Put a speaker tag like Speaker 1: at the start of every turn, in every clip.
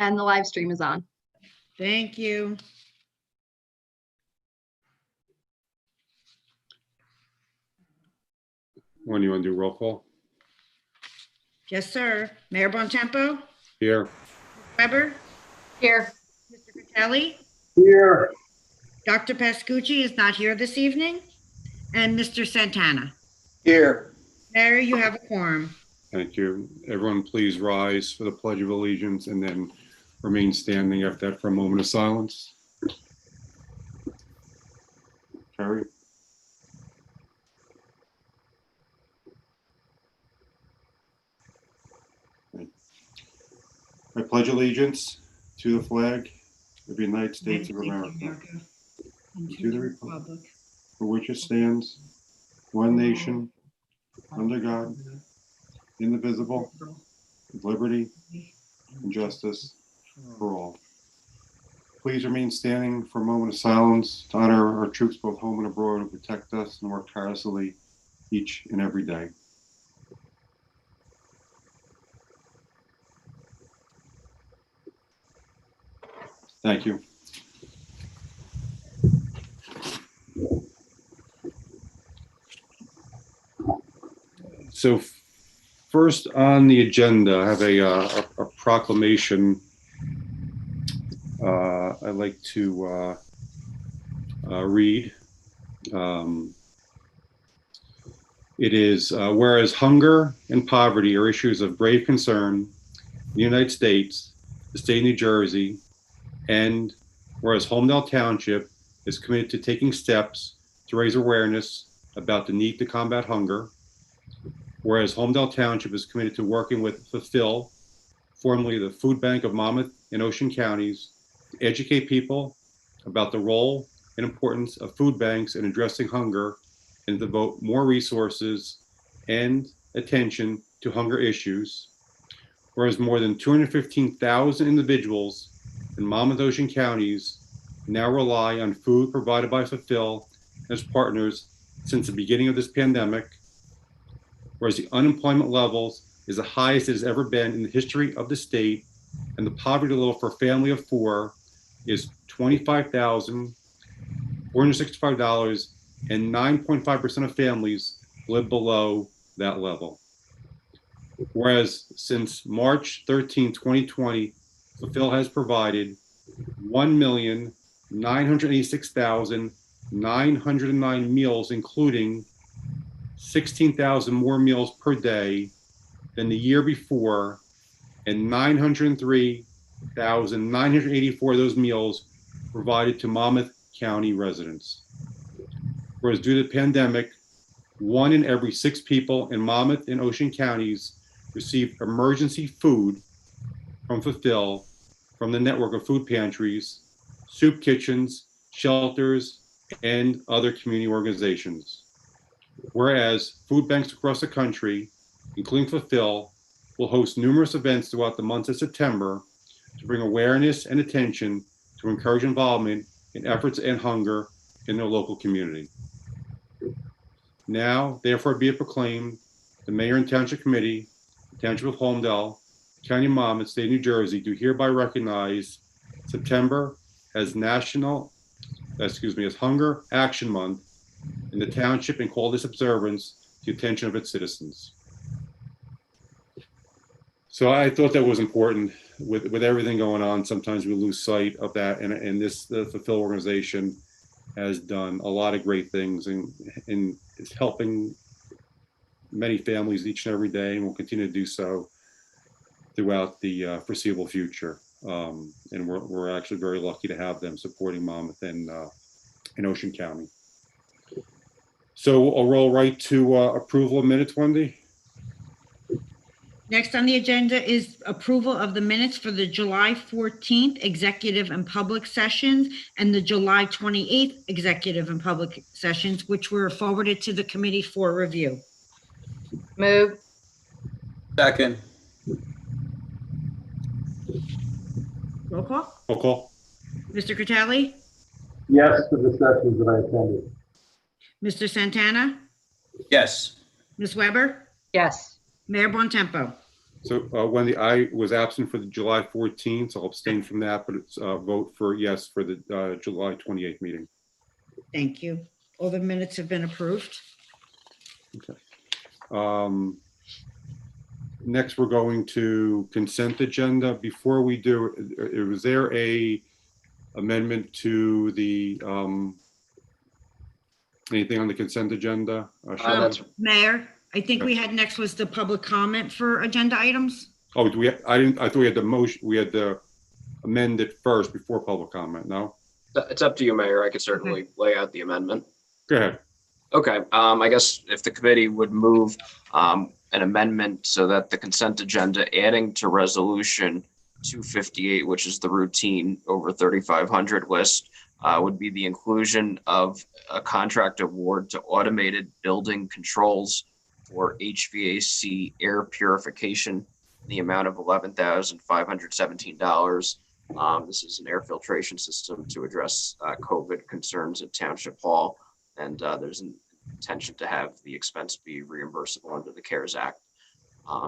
Speaker 1: And the live stream is on.
Speaker 2: Thank you.
Speaker 3: When you want to do roll call?
Speaker 2: Yes, sir. Mayor Bontempo,
Speaker 3: Here.
Speaker 2: Weber,
Speaker 1: Here.
Speaker 2: Mr. Fratelli,
Speaker 4: Here.
Speaker 2: Dr. Pascucci is not here this evening, and Mr. Santana.
Speaker 4: Here.
Speaker 2: Mayor, you have a quorum.
Speaker 3: Thank you. Everyone, please rise for the Pledge of Allegiance and then remain standing after that for a moment of silence. Carrie. I pledge allegiance to the flag of the United States of America,
Speaker 2: And
Speaker 3: to the republic for which it stands, one nation, under God, indivisible, with liberty and justice for all. Please remain standing for a moment of silence to honor our troops both home and abroad who protect us and work tirelessly each and every day. Thank you. So first on the agenda, I have a proclamation I'd like to read. It is, whereas hunger and poverty are issues of grave concern in the United States, the state of New Jersey, and whereas Holmdel Township is committed to taking steps to raise awareness about the need to combat hunger, whereas Holmdel Township is committed to working with Fulfill, formerly the Food Bank of Monmouth and Ocean Counties, to educate people about the role and importance of food banks in addressing hunger and devote more resources and attention to hunger issues, whereas more than 215,000 individuals in Monmouth Ocean Counties now rely on food provided by Fulfill and its partners since the beginning of this pandemic, whereas the unemployment levels is the highest it has ever been in the history of the state, and the poverty level for a family of four is $25,465, and 9.5% of families live below that level. Whereas since March 13, 2020, Fulfill has provided 1,986,909 meals, including 16,000 more meals per day than the year before, and 903,984 of those meals provided to Monmouth County residents. Whereas due to the pandemic, 1 in every 6 people in Monmouth and Ocean Counties received emergency food from Fulfill from the network of food pantries, soup kitchens, shelters, and other community organizations. Whereas food banks across the country, including Fulfill, will host numerous events throughout the months of September to bring awareness and attention to encourage involvement in efforts to end hunger in their local community. Now, therefore, be it proclaimed, the Mayor and Township Committee, the Township of Holmdel, County of Monmouth, State of New Jersey, do hereby recognize September as as Hunger Action Month in the Township and call this observance to the attention of its citizens. So I thought that was important. With everything going on, sometimes we lose sight of that, and this, the Fulfill organization has done a lot of great things and is helping many families each and every day, and will continue to do so throughout the foreseeable future. And we're actually very lucky to have them supporting Monmouth and Ocean County. So I'll roll right to approval of minutes, Wendy.
Speaker 2: Next on the agenda is approval of the minutes for the July 14th executive and public sessions and the July 28th executive and public sessions, which were forwarded to the committee for review.
Speaker 1: Move.
Speaker 4: Second.
Speaker 2: Roll call.
Speaker 3: Roll call.
Speaker 2: Mr. Fratelli,
Speaker 4: Yes to the sessions that I attended.
Speaker 2: Mr. Santana,
Speaker 4: Yes.
Speaker 2: Ms. Weber,
Speaker 1: Yes.
Speaker 2: Mayor Bontempo.
Speaker 3: So Wendy, I was absent for the July 14th, so I'll abstain from that, but it's vote for yes for the July 28th meeting.
Speaker 2: Thank you. All the minutes have been approved.
Speaker 3: Next, we're going to consent agenda. Before we do, was there a amendment to the anything on the consent agenda? Sharon?
Speaker 2: Mayor, I think we had next was the public comment for agenda items.
Speaker 3: Oh, do we? I thought we had the motion. We had to amend it first before public comment. No.
Speaker 5: It's up to you, Mayor. I could certainly lay out the amendment.
Speaker 3: Go ahead.
Speaker 5: Okay, I guess if the committee would move an amendment so that the consent agenda adding to resolution 258, which is the routine over 3,500 list, would be the inclusion of a contract award to automated building controls for HVAC air purification in the amount of $11,517. This is an air filtration system to address COVID concerns at Township Hall. And there's an intention to have the expense be reimbursable under the CARES Act.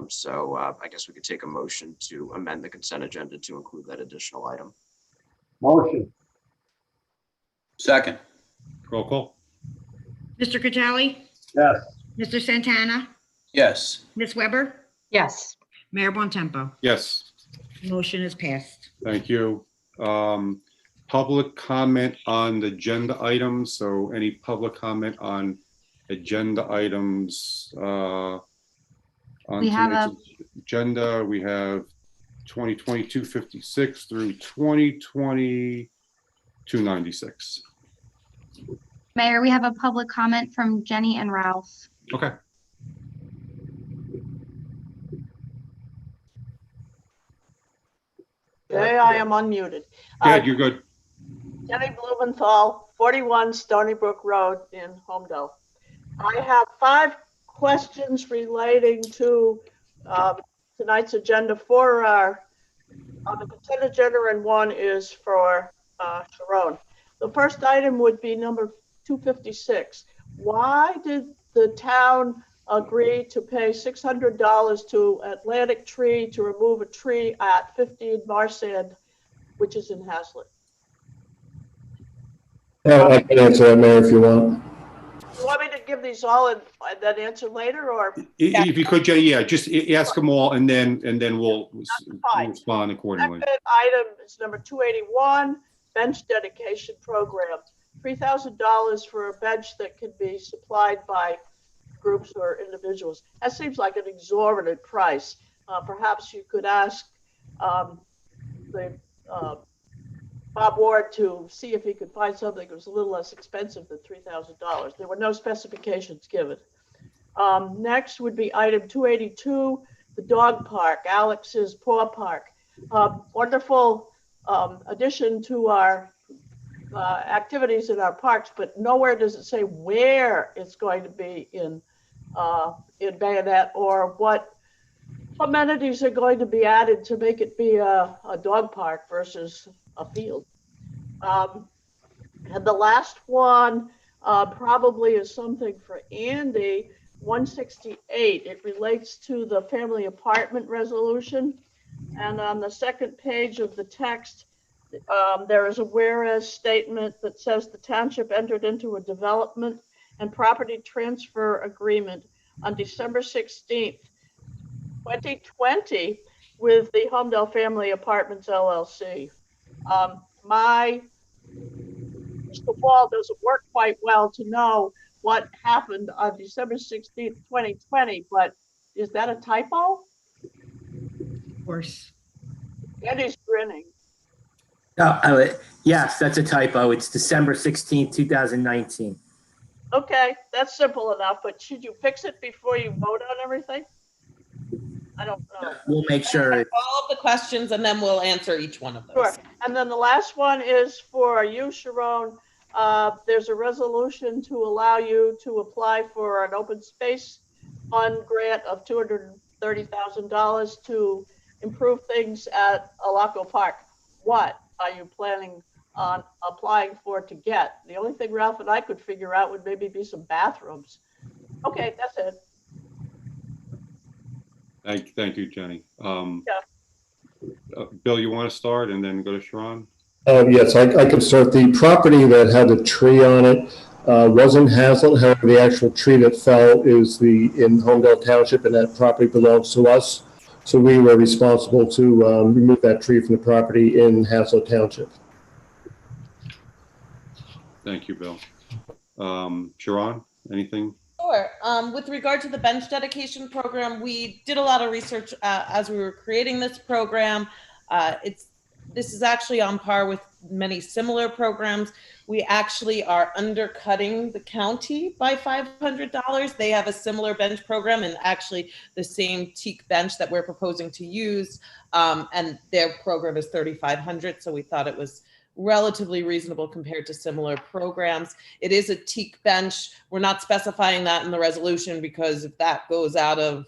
Speaker 5: So I guess we could take a motion to amend the consent agenda to include that additional item.
Speaker 4: Motion. Second.
Speaker 3: Roll call.
Speaker 2: Mr. Catali?
Speaker 4: Yes.
Speaker 2: Mr. Santana?
Speaker 4: Yes.
Speaker 2: Ms. Weber?
Speaker 1: Yes.
Speaker 2: Mayor Bontempo?
Speaker 3: Yes.
Speaker 2: Motion is passed.
Speaker 3: Thank you. Public comment on the agenda items. So any public comment on agenda items on
Speaker 6: We have
Speaker 3: tonight's agenda? We have 2020-256 through 2020-296.
Speaker 6: Mayor, we have a public comment from Jenny and Ralph.
Speaker 3: Okay.
Speaker 7: Okay, I am unmuted.
Speaker 3: Good, you're good.
Speaker 7: Jenny Blumenthal, 41 Stony Brook Road in Holmdel. I have 5 questions relating to tonight's agenda. 4 are on the consent agenda and 1 is for Sharon. The first item would be number 256. Why did the town agree to pay $600 to Atlantic Tree to remove a tree at 15 Marsand, which is in Hazlet?
Speaker 8: I can answer that, Mayor, if you want.
Speaker 7: You want me to give these all and then answer later, or?
Speaker 3: If you could, Jenny, yeah, just ask them all and then we'll
Speaker 7: fine.
Speaker 3: respond accordingly.
Speaker 7: Second item is number 281, bench dedication program. $3,000 for a bench that can be supplied by groups or individuals. That seems like an exorbitant price. Perhaps you could ask Bob Ward to see if he could find something that was a little less expensive than $3,000. There were no specifications given. Next would be item 282, the dog park, Alex's Paw Park. Wonderful addition to our activities in our parks, but nowhere does it say where it's going to be in Bayonet or what amenities are going to be added to make it be a dog park versus a field. And the last one probably is something for Andy, 168. It relates to the family apartment resolution. And on the second page of the text, there is a whereas statement that says the township entered into a development and property transfer agreement on December 16th, 2020 with the Holmdel Family Apartments LLC. My crystal ball doesn't work quite well to know what happened on December 16th, 2020, but is that a typo?
Speaker 2: Of course.
Speaker 7: Andy's grinning.
Speaker 9: Yes, that's a typo. It's December 16th, 2019.
Speaker 7: Okay, that's simple enough, but should you fix it before you vote on everything? I don't know.
Speaker 9: We'll make sure.
Speaker 10: All of the questions and then we'll answer each one of those.
Speaker 7: Sure. And then the last one is for you, Sharon. There's a resolution to allow you to apply for an open space fund grant of $230,000 to improve things at Alaco Park. What are you planning on applying for to get? The only thing Ralph and I could figure out would maybe be some bathrooms. Okay, that's it.
Speaker 3: Thank you, Jenny.
Speaker 7: Yeah.
Speaker 3: Bill, you want to start and then go to Sharon?
Speaker 8: Yes, I can start. The property that had the tree on it was in Hazlet. However, the actual tree that fell is in Holmdel Township, and that property belongs to us. So we were responsible to remove that tree from the property in Hazlet Township.
Speaker 3: Thank you, Bill. Sharon, anything?
Speaker 10: Sure. With regard to the bench dedication program, we did a lot of research as we were creating this program. This is actually on par with many similar programs. We actually are undercutting the county by $500. They have a similar bench program and actually the same teak bench that we're proposing to use, and their program is $3,500. So we thought it was relatively reasonable compared to similar programs. It is a teak bench. We're not specifying that in the resolution because if that goes out of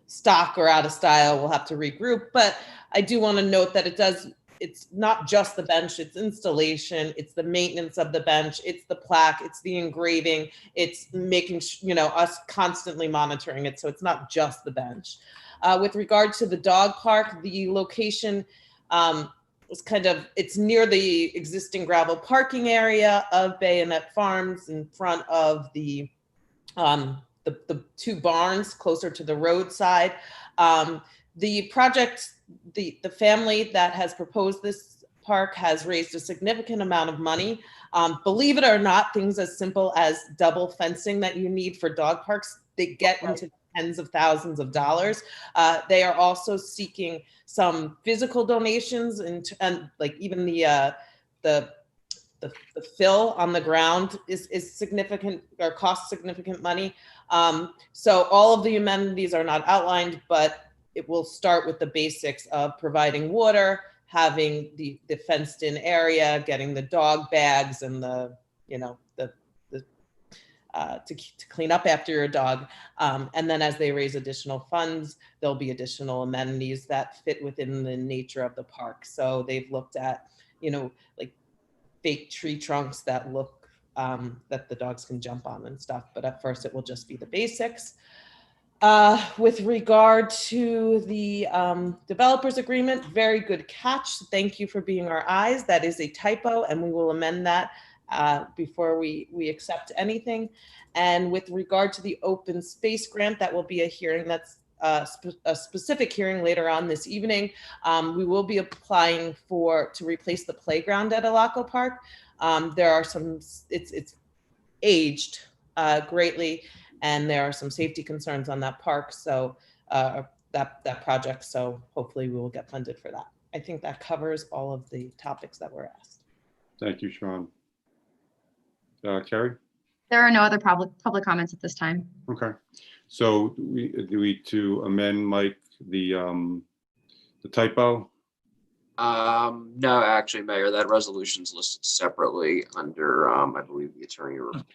Speaker 10: stock or out of style, we'll have to regroup. But I do want to note that it's not just the bench, it's installation, it's the maintenance of the bench, it's the plaque, it's the engraving, it's making, us constantly monitoring it. So it's not just the bench. With regard to the dog park, the location, it's near the existing gravel parking area of Bayonet Farms in front of the two barns closer to the roadside. The project, the family that has proposed this park has raised a significant amount of money. Believe it or not, things as simple as double fencing that you need for dog parks, they get into tens of thousands of dollars. They are also seeking some physical donations and like even the fill on the ground is significant or costs significant money. So all of the amenities are not outlined, but it will start with the basics of providing water, having the fenced in area, getting the dog bags and to clean up after your dog. And then as they raise additional funds, there'll be additional amenities that fit within the nature of the park. So they've looked at, like fake tree trunks that look, that the dogs can jump on and stuff. But at first it will just be the basics. With regard to the developers agreement, very good catch. Thank you for being our eyes. That is a typo and we will amend that before we accept anything. And with regard to the open space grant, that will be a hearing that's a specific hearing later on this evening. We will be applying to replace the playground at Alaco Park. There are it's aged greatly, and there are some safety concerns on that park. So that project. So hopefully we will get funded for that. I think that covers all of the topics that were asked.
Speaker 3: Thank you, Sharon. Carrie?
Speaker 6: There are no other public comments at this time.
Speaker 3: Okay. So do we to amend, Mike, the typo?
Speaker 5: No, actually, Mayor, that resolution's listed separately under, I believe, the attorney report.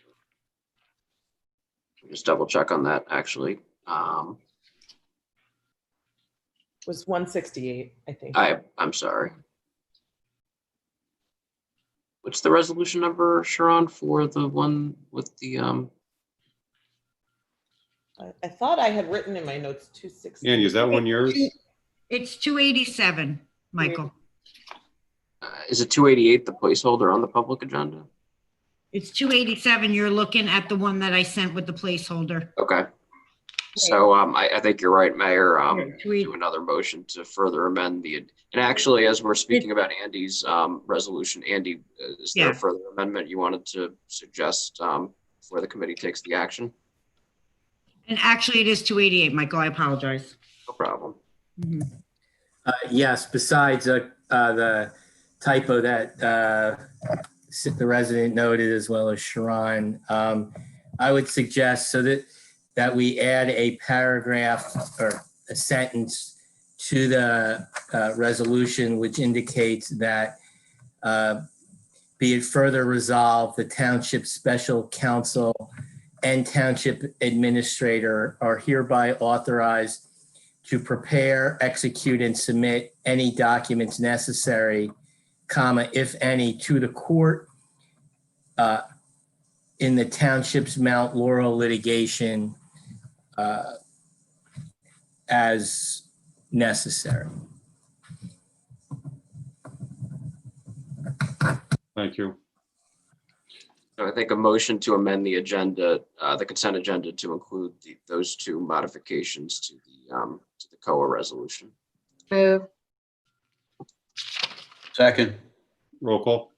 Speaker 5: Just double check on that, actually.
Speaker 10: Was 168, I think.
Speaker 5: I'm sorry. What's the resolution number, Sharon, for the one with the
Speaker 10: I thought I had written in my notes 260.
Speaker 3: Andy, is that one yours?
Speaker 2: It's 287, Michael.
Speaker 5: Is it 288, the placeholder on the public agenda?
Speaker 2: It's 287. You're looking at the one that I sent with the placeholder.
Speaker 5: Okay. So I think you're right, Mayor.
Speaker 2: Yeah,
Speaker 5: do another motion to further amend and actually, as we're speaking about Andy's resolution, Andy, is there a further amendment you wanted to suggest before the committee takes the action?
Speaker 2: And actually it is 288, Michael, I apologize.
Speaker 5: No problem.
Speaker 2: Mm-hmm.
Speaker 9: Yes, besides the typo that the resident noted, as well as Sharon, I would suggest that we add a paragraph or a sentence to the resolution, which indicates that be it further resolved, the township special counsel and township administrator are hereby authorized to prepare, execute, and submit any documents necessary, if any, to the court in the township's Mount Laurel litigation as necessary.
Speaker 3: Thank you.
Speaker 5: So I think a motion to amend the agenda, the consent agenda to include those two modifications to the COA resolution.
Speaker 1: Move.
Speaker 4: Second.
Speaker 3: Roll call.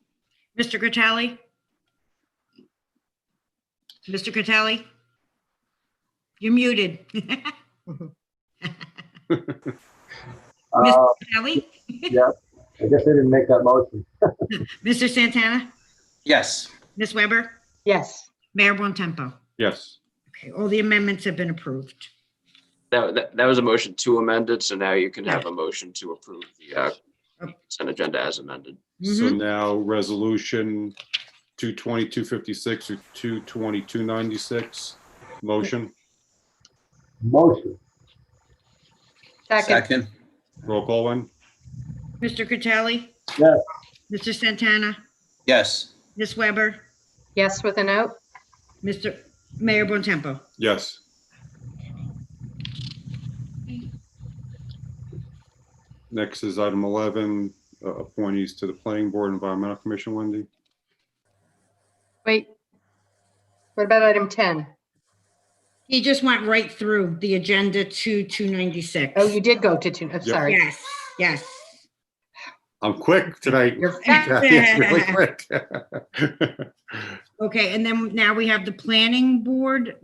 Speaker 2: Mr. Critelli? Mr. Critelli? You're muted. Mr. Critelli?
Speaker 4: Yeah, I guess I didn't make that motion.
Speaker 2: Mr. Santana?
Speaker 4: Yes.
Speaker 2: Ms. Weber?
Speaker 1: Yes.
Speaker 2: Mayor Bontempo?
Speaker 3: Yes.
Speaker 2: Okay, all the amendments have been approved.
Speaker 5: That was a motion to amend it, so now you can have a motion to approve the consent agenda as amended.
Speaker 3: So now resolution 220-256 or 220-296. Motion.
Speaker 4: Motion.
Speaker 1: Second.
Speaker 3: Roll call one.
Speaker 2: Mr. Critelli?
Speaker 4: Yes.
Speaker 2: Mr. Santana?
Speaker 4: Yes.
Speaker 2: Ms. Weber?
Speaker 1: Yes, with a note.
Speaker 2: Mr. Mayor Bontempo?
Speaker 3: Yes. Next is item 11, appointees to the Planning Board Environmental Commission. Wendy.
Speaker 1: Wait. What about item 10?
Speaker 2: He just went right through the agenda to 296.
Speaker 1: Oh, you did go to two. I'm sorry.
Speaker 2: Yes, yes.
Speaker 3: I'm quick tonight.
Speaker 1: You're fast.
Speaker 3: Yes, really quick.
Speaker 2: Okay, and then now we have the planning board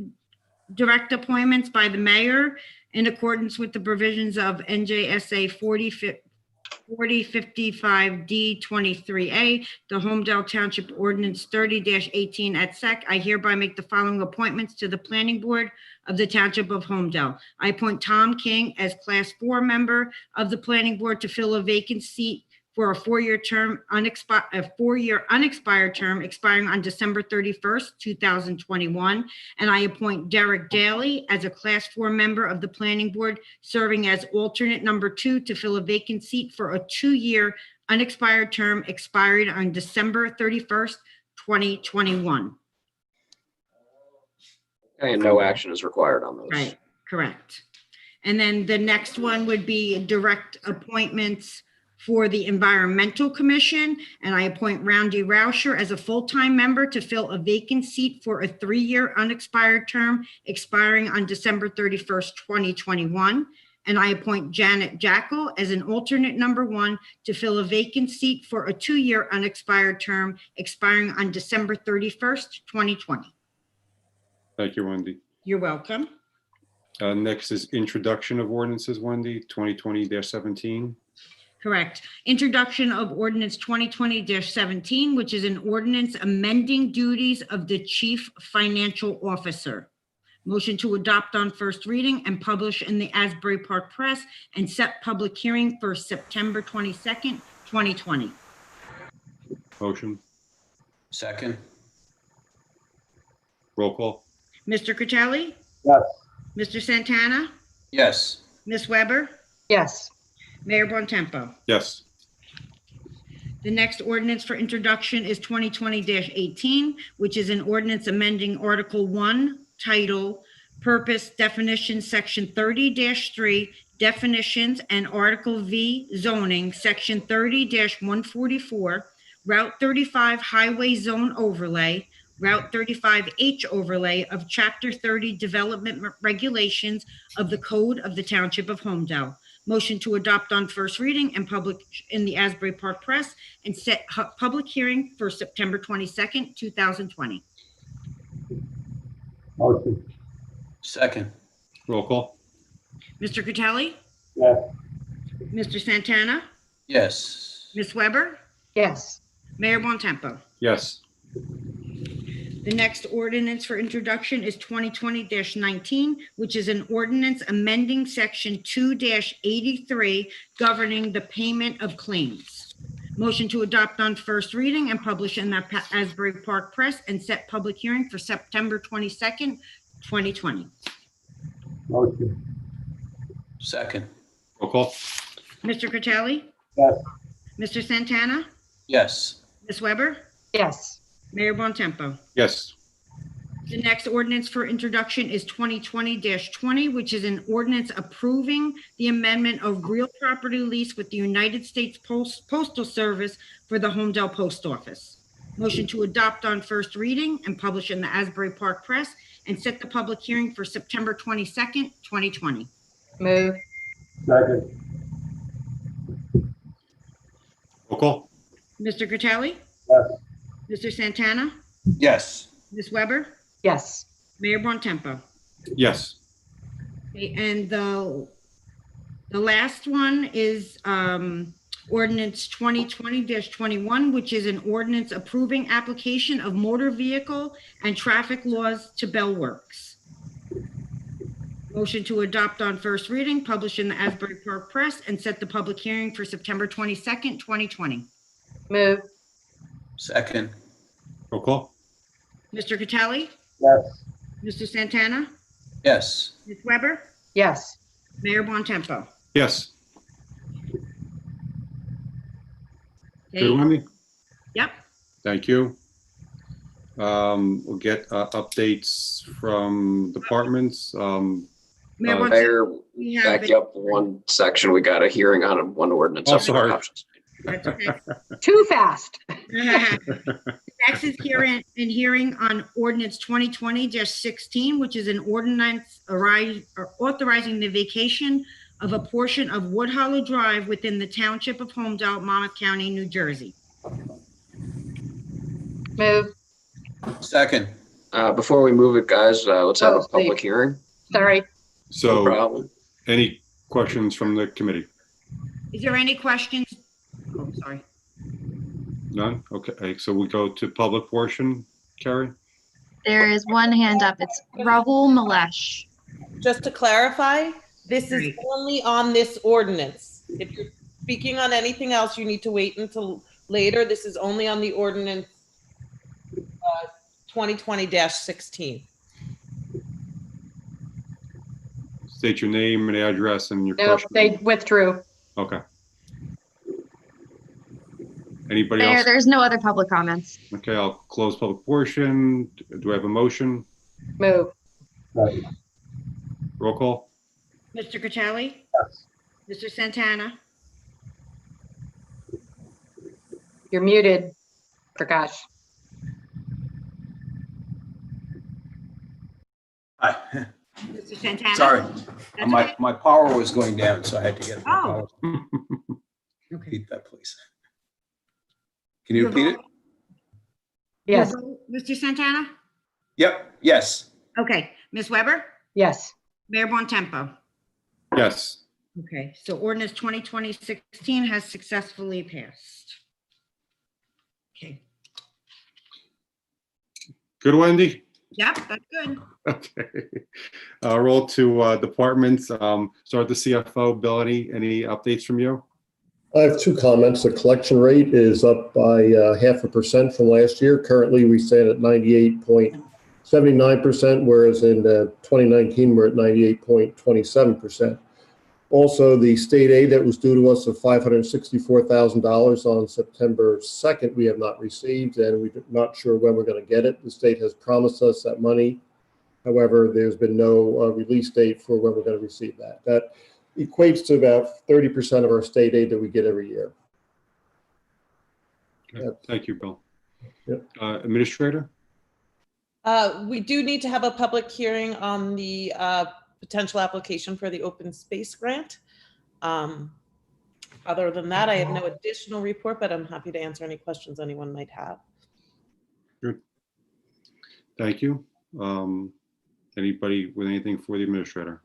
Speaker 2: direct appointments by the mayor in accordance with the provisions of NJSA 4055D23A, the Holmdel Township Ordinance 30-18 at SEC. I hereby make the following appointments to the planning board of the Township of Holmdel. I appoint Tom King as Class 4 member of the planning board to fill a vacant seat for a four-year unexpired term expiring on December 31st, 2021. And I appoint Derek Daly as a Class 4 member of the Planning Board, serving as alternate number 2 to fill a vacant seat for a 2-year unexpired term expiring on December 31st, 2021.
Speaker 5: And no action is required on those.
Speaker 2: Right, correct. And then the next one would be direct appointments for the Environmental Commission, and I appoint Roundy Rauscher as a full-time member to fill a vacant seat for a 3-year unexpired term expiring on December 31st, 2021. And I appoint Janet Jackal as an alternate number 1 to fill a vacant seat for a 2-year unexpired term expiring on December 31st, 2020.
Speaker 3: Thank you, Wendy.
Speaker 2: You're welcome.
Speaker 3: Next is introduction of ordinances, Wendy, 2020-17.
Speaker 2: Correct. Introduction of ordinance 2020-17, which is an ordinance amending duties of the chief financial officer. Motion to adopt on first reading and publish in the Asbury Park Press and set public hearing for September 22nd, 2020.
Speaker 3: Motion.
Speaker 4: Second.
Speaker 3: Roll call.
Speaker 2: Mr. Critelli?
Speaker 4: Yes.
Speaker 2: Mr. Santana?
Speaker 4: Yes.
Speaker 2: Ms. Weber?
Speaker 1: Yes.
Speaker 2: Mayor Bontempo?
Speaker 3: Yes.
Speaker 2: The next ordinance for introduction is 2020-18, which is an ordinance amending Article 1, Title, Purpose, Definitions, Section 30-3, Definitions, and Article V, Zoning, Section 30-144, Route 35 Highway Zone Overlay, Route 35H Overlay of Chapter 30 Development Regulations of the Code of the Township of Holmdel. Motion to adopt on first reading and publish in the Asbury Park Press and set public hearing for September 22nd, 2020.
Speaker 4: Motion. Second.
Speaker 3: Roll call.
Speaker 2: Mr. Critelli?
Speaker 4: Yes.
Speaker 2: Mr. Santana?
Speaker 4: Yes.
Speaker 2: Ms. Weber?
Speaker 1: Yes.
Speaker 2: Mayor Bontempo?
Speaker 3: Yes.
Speaker 2: The next ordinance for introduction is 2020-19, which is an ordinance amending Section 2-83 governing the payment of claims. Motion to adopt on first reading and publish in the Asbury Park Press and set public hearing for September 22nd, 2020.
Speaker 4: Motion. Second.
Speaker 3: Roll call.
Speaker 2: Mr. Critelli?
Speaker 4: Yes.
Speaker 2: Mr. Santana?
Speaker 4: Yes.
Speaker 2: Ms. Weber?
Speaker 1: Yes.
Speaker 2: Mayor Bontempo?
Speaker 3: Yes.
Speaker 2: The next ordinance for introduction is 2020-20, which is an ordinance approving the amendment of real property lease with the United States Postal Service for the Holmdel Post Office. Motion to adopt on first reading and publish in the Asbury Park Press and set the public hearing for September 22nd, 2020.
Speaker 1: Move.
Speaker 8: Second.
Speaker 3: Roll call?
Speaker 2: Mr. Critelli?
Speaker 8: Yes.
Speaker 2: Mr. Santana?
Speaker 4: Yes.
Speaker 2: Ms. Weber?
Speaker 1: Yes.
Speaker 2: Mayor Bontempo?
Speaker 3: Yes.
Speaker 2: Okay, and the last one is ordinance 2020-21, which is an ordinance approving application of motor vehicle and traffic laws to Bell Works. Motion to adopt on first reading, publish in the Asbury Park Press, and set the public hearing for September 22nd, 2020.
Speaker 1: Move.
Speaker 4: Second.
Speaker 3: Roll call?
Speaker 2: Mr. Critelli?
Speaker 8: Yes.
Speaker 2: Mr. Santana?
Speaker 4: Yes.
Speaker 2: Ms. Weber?
Speaker 1: Yes.
Speaker 2: Mayor Bontempo?
Speaker 3: Yes.
Speaker 2: Okay.
Speaker 3: Good, Wendy?
Speaker 2: Yep.
Speaker 3: Thank you. We'll get updates from departments.
Speaker 2: Mayor Bontempo,
Speaker 5: Mayor,
Speaker 2: we have
Speaker 5: back you up one section. We got a hearing on one ordinance.
Speaker 3: Oh, sorry.
Speaker 2: That's okay.
Speaker 1: Too fast.
Speaker 2: Next is hearing on ordinance 2020-16, which is an ordinance authorizing the vacation of a portion of Wood Hollow Drive within the township of Holmdel, Monmouth County, New Jersey.
Speaker 1: Move.
Speaker 4: Second.
Speaker 5: Before we move it, guys, let's have
Speaker 1: Oh,
Speaker 5: a public
Speaker 1: Steve.
Speaker 5: hearing.
Speaker 1: Sorry.
Speaker 5: No
Speaker 3: So,
Speaker 5: problem.
Speaker 3: any questions from the committee?
Speaker 2: Is there any questions? Oh, sorry.
Speaker 3: None? Okay, so we go to public portion. Carrie?
Speaker 6: There is one hand up. It's Rahul Malesh.
Speaker 10: Just to clarify, this is
Speaker 2: Great.
Speaker 10: only on this ordinance. If you're speaking on anything else, you need to wait until later. This is only on the ordinance 2020-16.
Speaker 3: State your name and address and your
Speaker 1: No,
Speaker 3: question.
Speaker 1: they withdrew.
Speaker 3: Okay. Anybody
Speaker 6: Mayor,
Speaker 3: else?
Speaker 6: there's no other public comments.
Speaker 3: Okay, I'll close public portion. Do I have a motion?
Speaker 1: Move.
Speaker 3: Roll call?
Speaker 2: Mr. Critelli?
Speaker 8: Yes.
Speaker 2: Mr. Santana?
Speaker 1: You're muted, Prakash.
Speaker 4: Hi.
Speaker 2: Mr. Santana?
Speaker 4: Sorry.
Speaker 2: That's
Speaker 4: My,
Speaker 2: okay.
Speaker 4: my power was going down, so I had to get my
Speaker 2: Oh.
Speaker 4: power.
Speaker 2: Okay.
Speaker 4: Repeat that, please. Can you repeat it?
Speaker 1: Yes.
Speaker 2: Your vote, Mr. Santana?
Speaker 4: Yep, yes.
Speaker 2: Okay. Ms. Weber?
Speaker 1: Yes.
Speaker 2: Mayor Bontempo?
Speaker 3: Yes.
Speaker 2: Okay, so ordinance 2020-16 has successfully passed. Okay,
Speaker 3: Good, Wendy?
Speaker 2: yep, that's good.
Speaker 3: Okay. Roll to departments. Start the CFO. Bill, any updates from you?
Speaker 8: I have two comments. The collection rate is up by 0.5% from last year. Currently, we stand at 98.79%, whereas in 2019, we're at 98.27%. Also, the state aid that was due to us of $564,000 on September 2nd, we have not received, and we're not sure when we're going to get it. The state has promised us that money. However, there's been no release date for when we're going to receive that. That equates to about 30% of our state aid that we get every year.
Speaker 3: Okay. Thank you, Bill.
Speaker 8: Yep.
Speaker 3: Administrator?
Speaker 10: We do need to have a public hearing on the potential application for the open space grant. Other than that, I have no additional report, but I'm happy to answer any questions anyone might have.
Speaker 3: Good. Thank you. Anybody with anything for the administrator?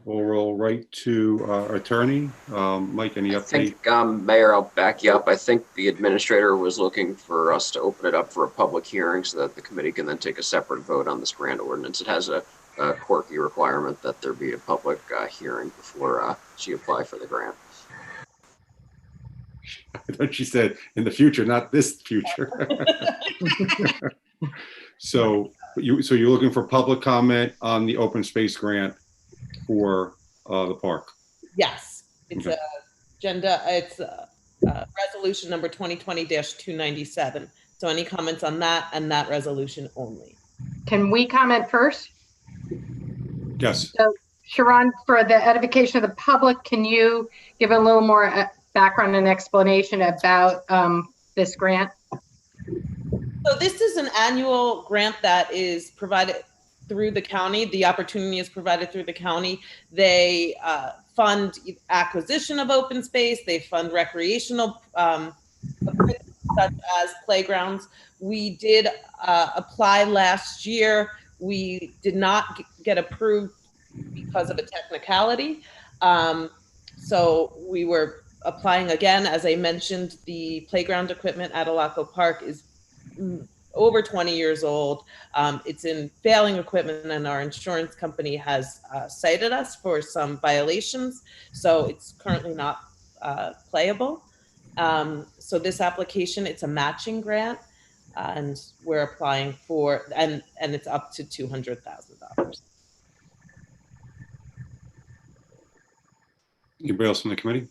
Speaker 3: We'll roll right to our attorney. Mike, any
Speaker 5: I
Speaker 3: update?
Speaker 5: think, Mayor, I'll back you up. I think the administrator was looking for us to open it up for a public hearing so that the committee can then take a separate vote on this grant ordinance. It has a quirky requirement that there be a public hearing before she apply for the grant.
Speaker 3: I thought she said in the future, not this future. So you're looking for public comment on the open space grant for the park?
Speaker 10: Yes, it's
Speaker 3: Okay.
Speaker 10: resolution number 2020-297. So any comments on that and that resolution only?
Speaker 1: Can we comment first?
Speaker 3: Yes.
Speaker 1: So Sharon, for the edification of the public, can you give a little more background and explanation about this grant?
Speaker 10: So this is an annual grant that is provided through the county. The opportunity is provided through the county. They fund acquisition of open space. They fund recreational equipment such as playgrounds. We did apply last year. We did not get approved because of a technicality. So we were applying again. As I mentioned, the playground equipment at Alaco Park is over 20 years old. It's in failing equipment, and our insurance company has cited us for some violations. So it's currently not playable. So this application, it's a matching grant, and we're applying for, and it's up to $200,000.
Speaker 3: Anybody else from the committee?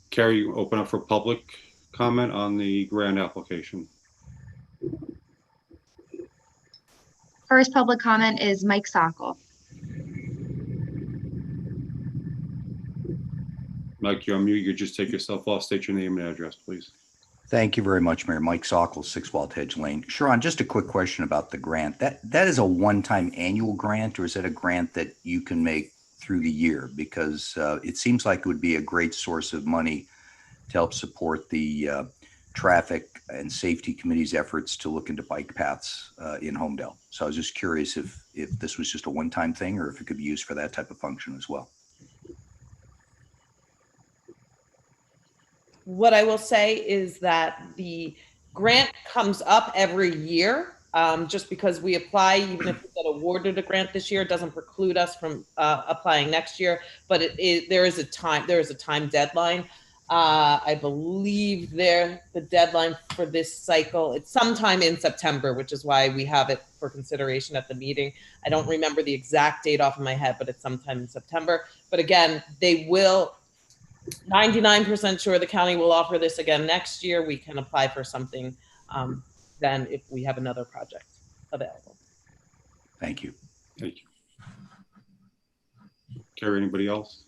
Speaker 3: Carrie, you open up for public comment on the grant application.
Speaker 6: First public comment is Mike Sokol.
Speaker 3: Mike, you're on mute. You just take yourself off. State your name and address, please.
Speaker 11: Thank you very much, Mayor. Mike Sokol, 6 Walt Hedge Lane. Sharon, just a quick question about the grant. That is a one-time annual grant, or is it a grant that you can make through the year? Because it seems like it would be a great source of money to help support the traffic and safety committee's efforts to look into bike paths in Holmdel. So I was just curious if this was just a one-time thing or if it could be used for that type of function as well.
Speaker 10: What I will say is that the grant comes up every year. Just because we apply, even if we get awarded a grant this year, it doesn't preclude us from applying next year. But there is a time deadline. I believe the deadline for this cycle, it's sometime in September, which is why we have it for consideration at the meeting. I don't remember the exact date off of my head, but it's sometime in September. But again, they will, 99% sure the county will offer this again next year. We can apply for something then if we have another project available.
Speaker 11: Thank you.
Speaker 3: Thank you. Carrie, anybody else?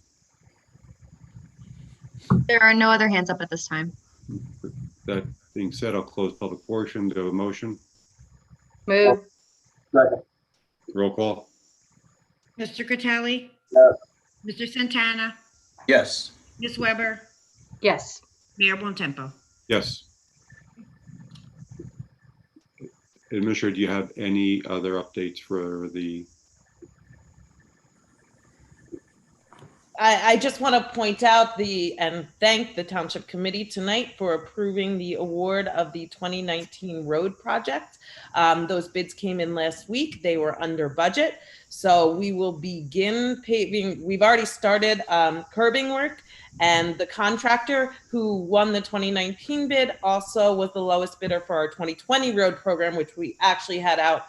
Speaker 6: There are no other hands up at this time.
Speaker 3: With that being said, I'll close public portion. Do you have a motion?
Speaker 1: Move.
Speaker 3: Roll call.
Speaker 2: Mr. Catali?
Speaker 4: Yes.
Speaker 2: Mr. Santana?
Speaker 4: Yes.
Speaker 2: Ms. Weber?
Speaker 1: Yes.
Speaker 2: Mayor Bontempo?
Speaker 3: Yes. Administrator, do you have any other updates for the?
Speaker 10: I just want to point out and thank the Township Committee tonight for approving the award of the 2019 road project. Those bids came in last week. They were under budget. So we will begin paving. We've already started curbing work, and the contractor who won the 2019 bid also was the lowest bidder for our 2020 road program, which we actually had out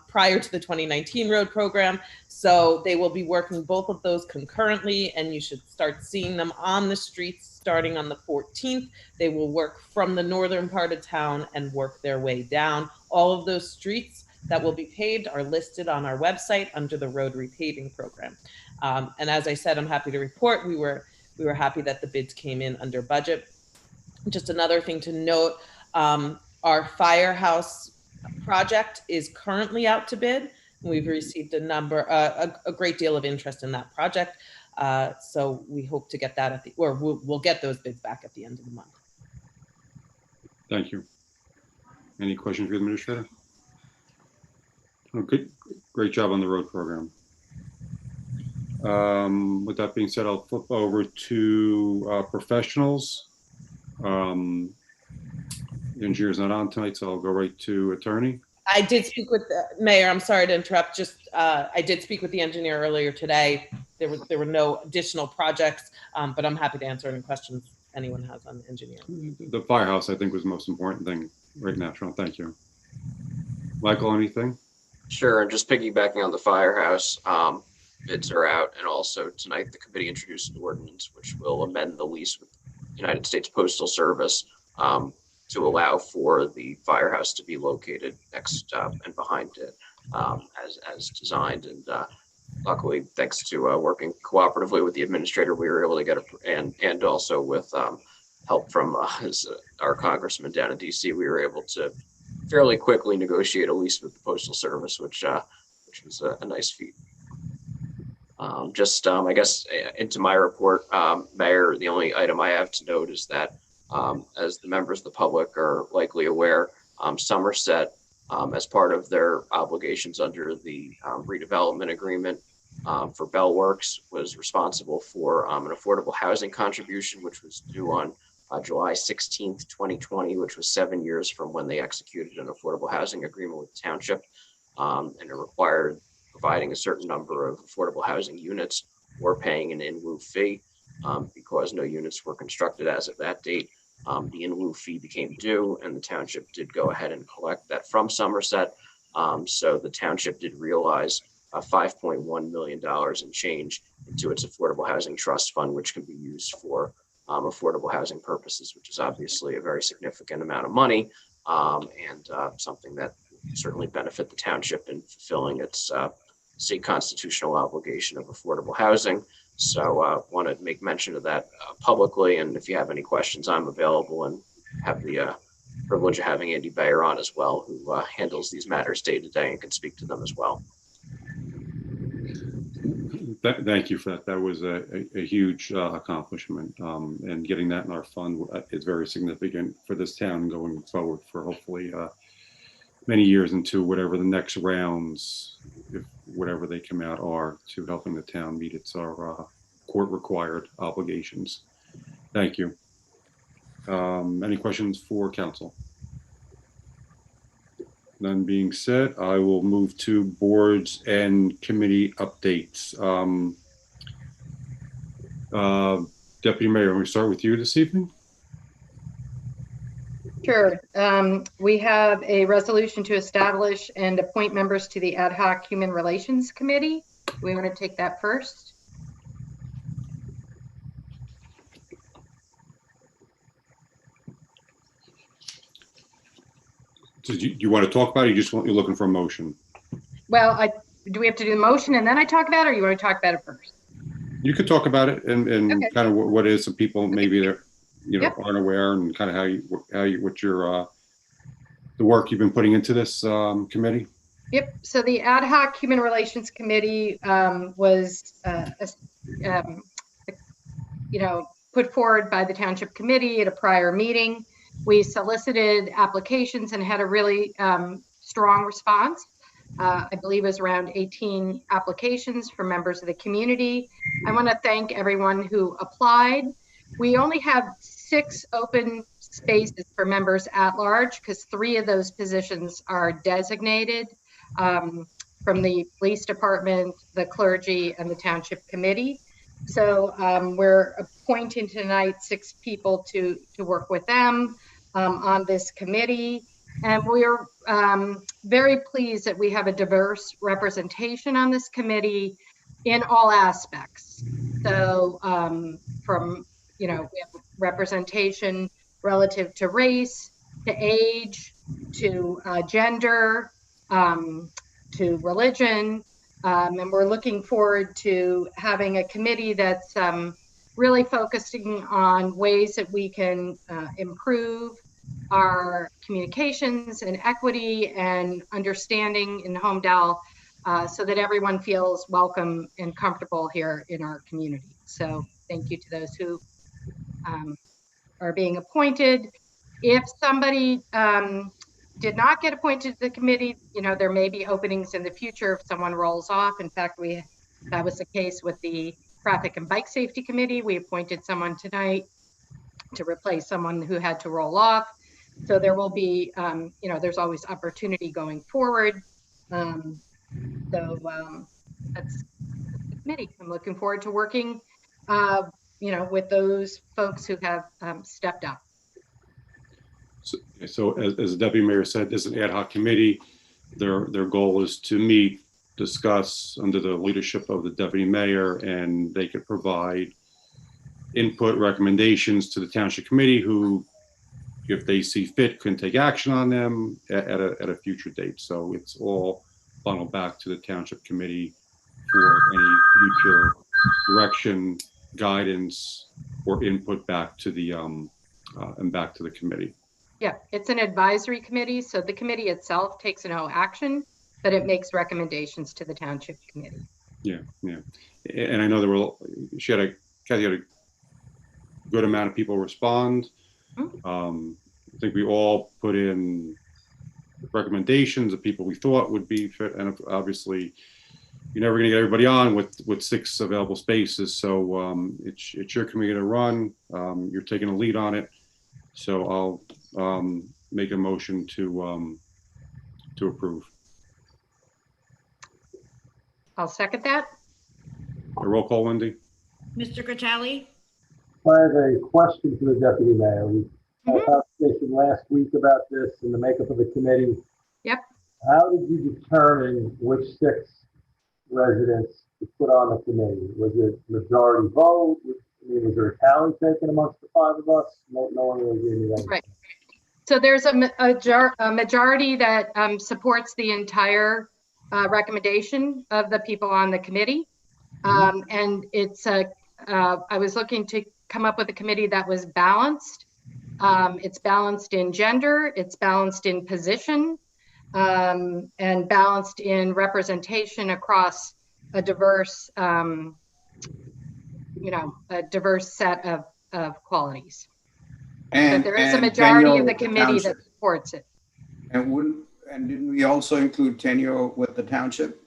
Speaker 10: prior to the 2019 road program. So they will be working both of those concurrently, and you should start seeing them on the streets starting on the 14th. They will work from the northern part of town and work their way down. All of those streets that will be paved are listed on our website under the road repaving program. And as I said, I'm happy to report we were happy that the bids came in under budget. Just another thing to note, our firehouse project is currently out to bid. We've received a great deal of interest in that project. So we hope to get that we'll get those bids back at the end of the month.
Speaker 3: Thank you. Any questions for the administrator? Oh, good. Great job on the road program. With that being said, I'll flip over to professionals. The engineer's not on tonight, so I'll go right to attorney.
Speaker 10: I did speak with the mayor. I'm sorry to interrupt. I did speak with the engineer earlier today. There were no additional projects, but I'm happy to answer any questions anyone has on engineering.
Speaker 3: The firehouse, I think, was the most important thing right now. Sean, thank you. Michael, anything?
Speaker 5: Sure, and just piggybacking on the firehouse, bids are out, and also tonight the committee introduced an ordinance which will amend the lease with United States Postal Service to allow for the firehouse to be located next and behind it as designed. And luckily, thanks to working cooperatively with the administrator, we were able to get and also with help from our congressman down in DC, we were able to fairly quickly negotiate a lease with the Postal Service, which was a nice feat. I guess into my report, Mayor, the only item I have to note is that as the members of the public are likely aware, Somerset, as part of their obligations under the redevelopment agreement for Bell Works, was responsible for an affordable housing contribution, which was due on July 16th, 2020, which was 7 years from when they executed an affordable housing agreement with the township. And it required providing a certain number of affordable housing units or paying an in lieu fee. Because no units were constructed as of that date, the in lieu fee became due, and the township did go ahead and collect that from Somerset. So the township did realize $5.1 million in change into its affordable housing trust fund, which can be used for affordable housing purposes, which is obviously a very significant amount of money, and something that will certainly benefit the township in fulfilling its state constitutional obligation of affordable housing. So want to make mention of that publicly, and if you have any questions, I'm available, and have the privilege of having Andy Bayer on as well, who handles these matters day to day and can speak to them as well.
Speaker 3: Thank you for that. That was a huge accomplishment, and getting that in our fund is very significant for this town going forward for hopefully many years into whatever the next rounds, if whatever they come out, are to helping the town meet its court required obligations. Thank you. Any questions for council? None being said, I will move to boards and committee updates. Deputy Mayor, we start with you this evening.
Speaker 1: Sure. We have a resolution to establish and appoint members to the Ad Hoc Human Relations Committee. We want to take that first.
Speaker 3: So you want to talk about it, or you're looking for a motion?
Speaker 1: Well, do we have to do the motion and then I talk about it, or you want to talk about it first?
Speaker 3: You could talk about it and
Speaker 1: Okay.
Speaker 3: kind of what is, some people maybe they're
Speaker 1: Yep.
Speaker 3: aren't aware, and kind of what your the work you've been putting into this committee.
Speaker 1: Yep. So the Ad Hoc Human Relations Committee was, put forward by the Township Committee at a prior meeting. We solicited applications and had a really strong response. I believe it was around 18 applications from members of the community. I want to thank everyone who applied. We only have 6 open spaces for members at large, because 3 of those positions are designated from the police department, the clergy, and the Township Committee. So we're appointing tonight 6 people to work with them on this committee. And we're very pleased that we have a diverse representation on this committee in all aspects. So we have representation relative to race, to age, to gender, to religion. And we're looking forward to having a committee that's really focusing on ways that we can improve our communications and equity and understanding in Holmdel, so that everyone feels welcome and comfortable here in our community. So thank you to those who are being appointed. If somebody did not get appointed to the committee, there may be openings in the future if someone rolls off. In fact, that was the case with the Traffic and Bike Safety Committee. We appointed someone tonight to replace someone who had to roll off. So there will be, there's always opportunity going forward. That's the committee. I'm looking forward to working, with those folks who have stepped up.
Speaker 3: So as the Deputy Mayor said, there's an ad hoc committee. Their goal is to meet, discuss under the leadership of the Deputy Mayor, and they could provide input, recommendations to the Township Committee, who if they see fit, can take action on them at a future date. So it's all funneled back to the township committee for any future direction, guidance, or input back to the and back to the committee.
Speaker 1: Yeah, it's an advisory committee, so the committee itself takes no action, but it makes recommendations to the township committee.
Speaker 3: Yeah, yeah. And I know there were, Kathy had a good amount of people respond. I think we all put in recommendations of people we thought would be fit, and obviously you're never going to get everybody on with 6 available spaces. So it's your committee to run. You're taking a lead on it. So I'll make a motion to approve.
Speaker 1: I'll second that.
Speaker 3: A roll call, Wendy.
Speaker 2: Mr. Critelli?
Speaker 8: I have a question for the deputy mayor. We had a conversation last week about this and the makeup of the committee.
Speaker 1: Yep.
Speaker 8: How did you determine which 6 residents to put on the committee? Was it majority vote? I mean, was there a tally taken amongst the 5 of us? No one really gave me that.
Speaker 1: Right. So there's a majority that supports the entire recommendation of the people on the committee. And it's I was looking to come up with a committee that was balanced. It's balanced in gender, it's balanced in position, and balanced in representation across a diverse, a diverse set of qualities. But there is a majority of the committee that supports it.
Speaker 12: And didn't we also include tenure with the township?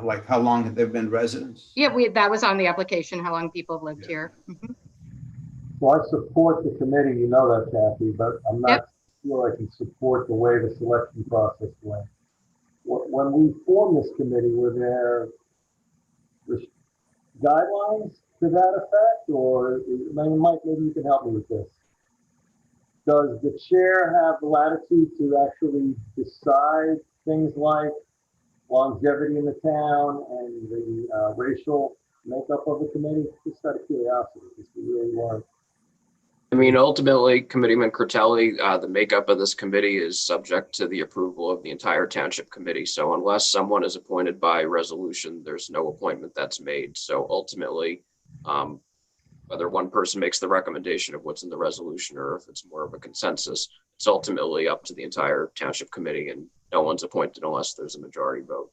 Speaker 12: Like how long have they been residents?
Speaker 1: Yeah, that was on the application, how long people have lived here.
Speaker 8: Well, I support the committee, you know that, Kathy, but I'm not sure I can support the way the selection process went. When we formed this committee, were there guidelines to that effect? Or, Mike, maybe you can help me with this. Does the chair have the latitude to actually decide things like longevity in the town and the racial makeup of the committee? Just out of curiosity, because we really weren't.
Speaker 5: I mean, ultimately, Committeeman Critelli, the makeup of this committee is subject to the approval of the entire township committee. So unless someone is appointed by resolution, there's no appointment that's made. So ultimately, whether one person makes the recommendation of what's in the resolution or if it's more of a consensus, it's ultimately up to the entire township committee, and no one's appointed unless there's a majority vote.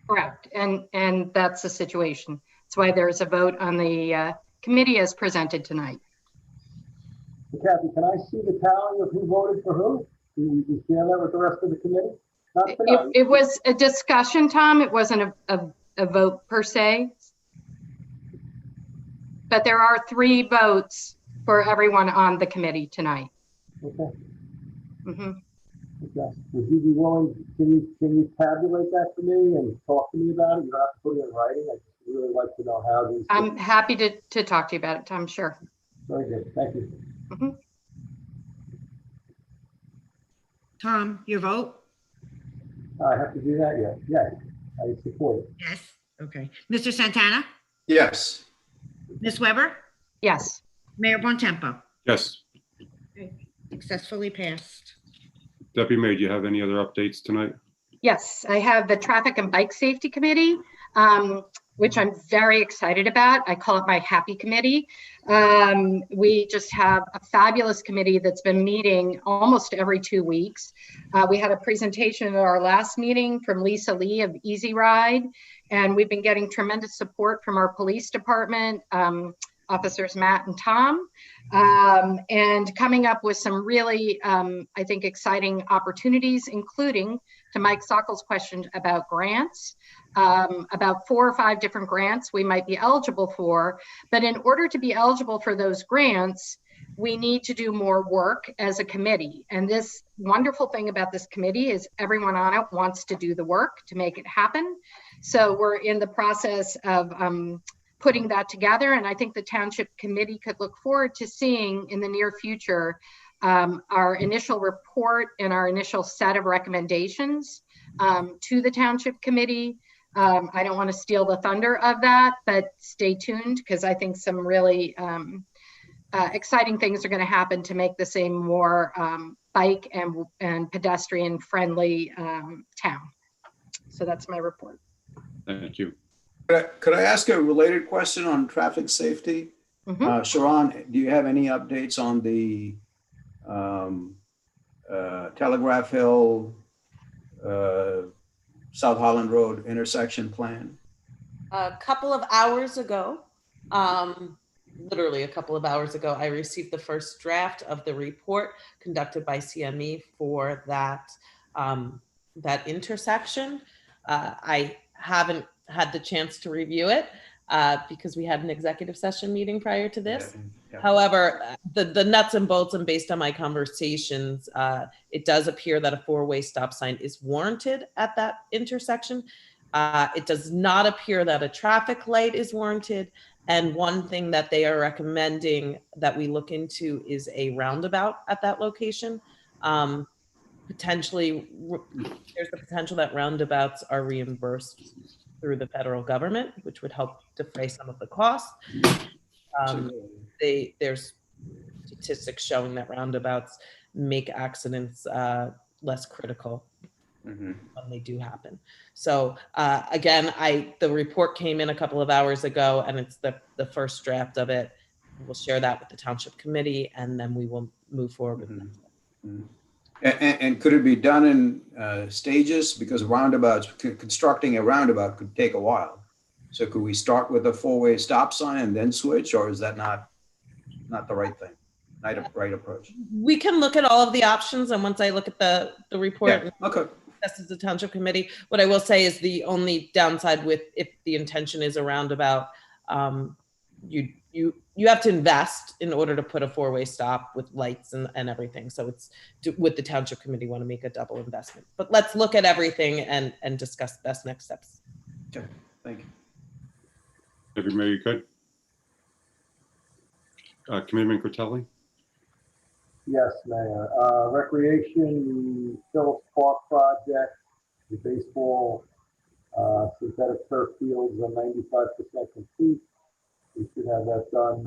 Speaker 1: Correct, and that's the situation. That's why there's a vote on the committee as presented tonight.
Speaker 8: Kathy, can I see the tally of who voted for who? Can you share that with the rest of the committee? Not tonight.
Speaker 1: It was a discussion, Tom. It wasn't a vote per se. But there are 3 votes for everyone on the committee tonight.
Speaker 8: Okay.
Speaker 1: Mm-hmm.
Speaker 8: Okay. Would you be willing, can you tabulate that for me and talk to me about it? You don't have to put it in writing. I just really like to know how these.
Speaker 1: I'm happy to talk to you about it, Tom, sure.
Speaker 8: Very good, thank you.
Speaker 1: Mm-hmm.
Speaker 2: Tom, your vote?
Speaker 8: I have to do that yet. Yes, I support it.
Speaker 2: Yes. Okay. Mr. Santana?
Speaker 12: Yes.
Speaker 2: Ms. Weber?
Speaker 1: Yes.
Speaker 2: Mayor Bontempo?
Speaker 3: Yes.
Speaker 2: Okay. Successfully passed.
Speaker 3: Deputy Mayor, do you have any other updates tonight?
Speaker 1: Yes, I have the Traffic and Bike Safety Committee, which I'm very excited about. I call it my happy committee. We just have a fabulous committee that's been meeting almost every 2 weeks. We had a presentation at our last meeting from Lisa Lee of Easy Ride, and we've been getting tremendous support from our police department, officers Matt and Tom, and coming up with some really, I think, exciting opportunities, including to Mike Sockel's question about grants, about 4 or 5 different grants we might be eligible for. But in order to be eligible for those grants, we need to do more work as a committee. And this wonderful thing about this committee is everyone on it wants to do the work to make it happen. So we're in the process of putting that together. And I think the township committee could look forward to seeing in the near future our initial report and our initial set of recommendations to the township committee. I don't want to steal the thunder of that, but stay tuned, because I think some really exciting things are going to happen to make this a more bike and pedestrian friendly town. So that's my report.
Speaker 3: Thank you.
Speaker 12: Could I ask a related question on traffic safety?
Speaker 1: Mhm.
Speaker 12: Sharon, do you have any updates on the Telegraph Hill, South Holland Road intersection plan?
Speaker 10: A couple of hours ago, literally a couple of hours ago, I received the first draft of the report conducted by CME for that that intersection. I haven't had the chance to review it because we had an executive session meeting prior to this.
Speaker 12: Yeah.
Speaker 10: However, the nuts and bolts, and based on my conversations, it does appear that a four-way stop sign is warranted at that intersection. It does not appear that a traffic light is warranted. And one thing that they are recommending that we look into is a roundabout at that location. Potentially, there's the potential that roundabouts are reimbursed through the federal government, which would help defray some of the costs. There's statistics showing that roundabouts make accidents less critical when they do happen. So again, the report came in a couple of hours ago, and it's the first draft of it. We'll share that with the township committee, and then we will move forward with that.
Speaker 12: And could it be done in stages? Because constructing a roundabout could take a while. So could we start with a four-way stop sign and then switch, or is that not the right thing, right approach?
Speaker 10: We can look at all of the options, and once I look at the report,
Speaker 12: Yeah. Okay.
Speaker 10: This is the township committee. What I will say is the only downside with if the intention is a roundabout, you have to invest in order to put a four-way stop with lights and everything. So it's would the township committee want to make a double investment? But let's look at everything and discuss best next steps.
Speaker 12: Okay, thank you.
Speaker 3: Everybody good? Committeeman Cortelli?
Speaker 8: Yes, Mayor. Recreation, the Phillips Park project, the baseball synthetic turf fields are 95% complete. We should have that done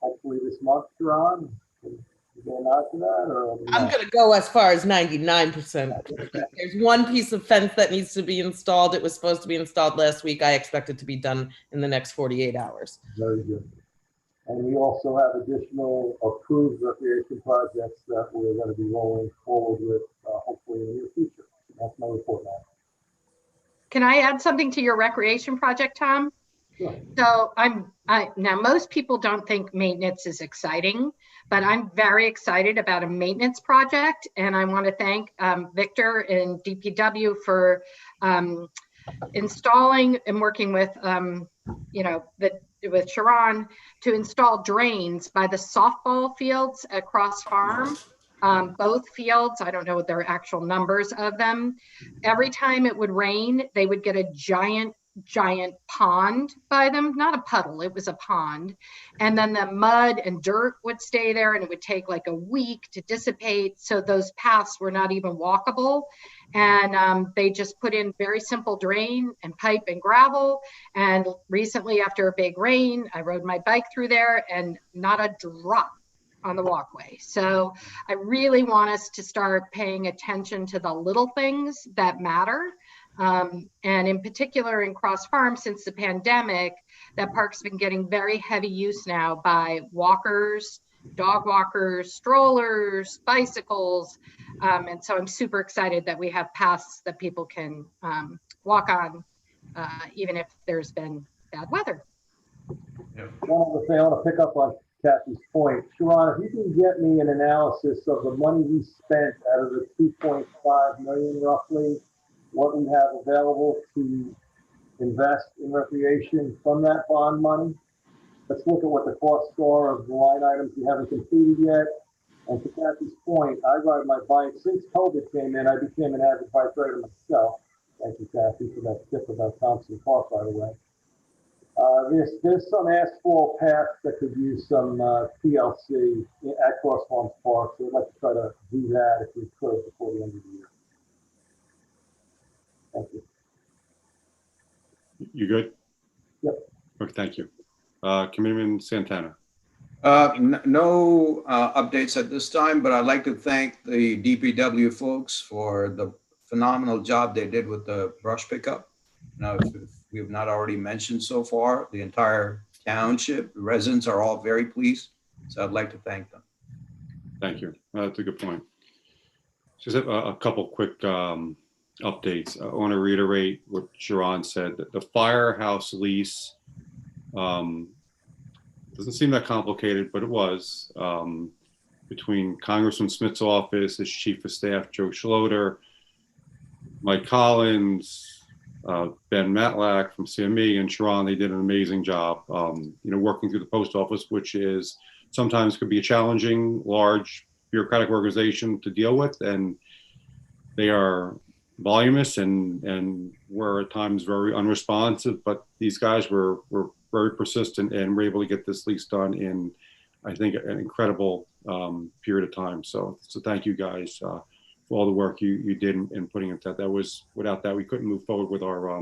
Speaker 8: hopefully this month, Sharon. Can you get a nod to that? Or
Speaker 10: I'm going to go as far as 99%. There's one piece of fence that needs to be installed. It was supposed to be installed last week. I expect it to be done in the next 48 hours.
Speaker 8: Very good. And we also have additional approved recreation projects that we're going to be rolling forward with hopefully in the near future. That's my report now.
Speaker 1: Can I add something to your recreation project, Tom?
Speaker 8: Sure.
Speaker 1: So now most people don't think maintenance is exciting, but I'm very excited about a maintenance project. And I want to thank Victor and DPW for installing and working with, with Sharon to install drains by the softball fields at Cross Farm. Both fields, I don't know what their actual numbers of them. Every time it would rain, they would get a giant pond by them, not a puddle, it was a pond. And then the mud and dirt would stay there, and it would take like a week to dissipate. So those paths were not even walkable. And they just put in very simple drain and pipe and gravel. And recently, after a big rain, I rode my bike through there and not a drop on the walkway. So I really want us to start paying attention to the little things that matter. And in particular in Cross Farm, since the pandemic, that park's been getting very heavy use now by walkers, dog walkers, strollers, bicycles. And so I'm super excited that we have paths that people can walk on, even if there's been bad weather.
Speaker 8: One other thing I want to pick up on Kathy's point. Sharon, if you can get me an analysis of the money we spent out of the 2.5 million roughly, what we have available to invest in recreation from that bond money. Let's look at what the costs are of the line items we haven't completed yet. And to Kathy's point, I ride my bike. Since COVID came in, I became an avid bike rider myself. Thank you, Kathy, for that tip about Thompson Park, by the way. There's some asphalt paths that could use some TLC at Cross Farms Park, so I'd like to try to do that if we could before the end of the year. Thank you.
Speaker 3: You good?
Speaker 8: Yep.
Speaker 3: Okay, thank you. Committeeman Santana.
Speaker 12: No updates at this time, but I'd like to thank the DPW folks for the phenomenal job they did with the brush pickup. Now, if we have not already mentioned so far, the entire township, the residents are all very pleased. So I'd like to thank them.
Speaker 3: Thank you. That's a good point. Just a couple quick updates. I want to reiterate what Sharon said, that the firehouse lease doesn't seem that complicated, but it was between Congressman Smith's office, his chief of staff, Joe Schloter, Mike Collins, Ben Matlack from CME, and Sharon. They did an amazing job, working through the post office, which is sometimes could be a challenging, large bureaucratic organization to deal with, and they are voluminous and were at times very unresponsive, but these guys were very persistent and were able to get this lease done in, I think, an incredible period of time. So thank you guys for all the work you did in putting it that. That was, without that, we couldn't move forward with our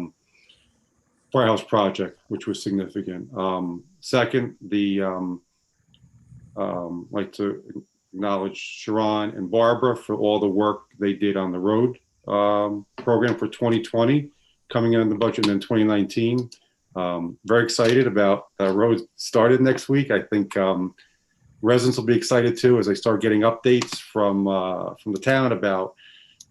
Speaker 3: firehouse project, which was significant. Second, like to acknowledge Sharon and Barbara for all the work they did on the road program for 2020, coming in the budget in 2019. Very excited about road started next week. I think residents will be excited too as they start getting updates from the town about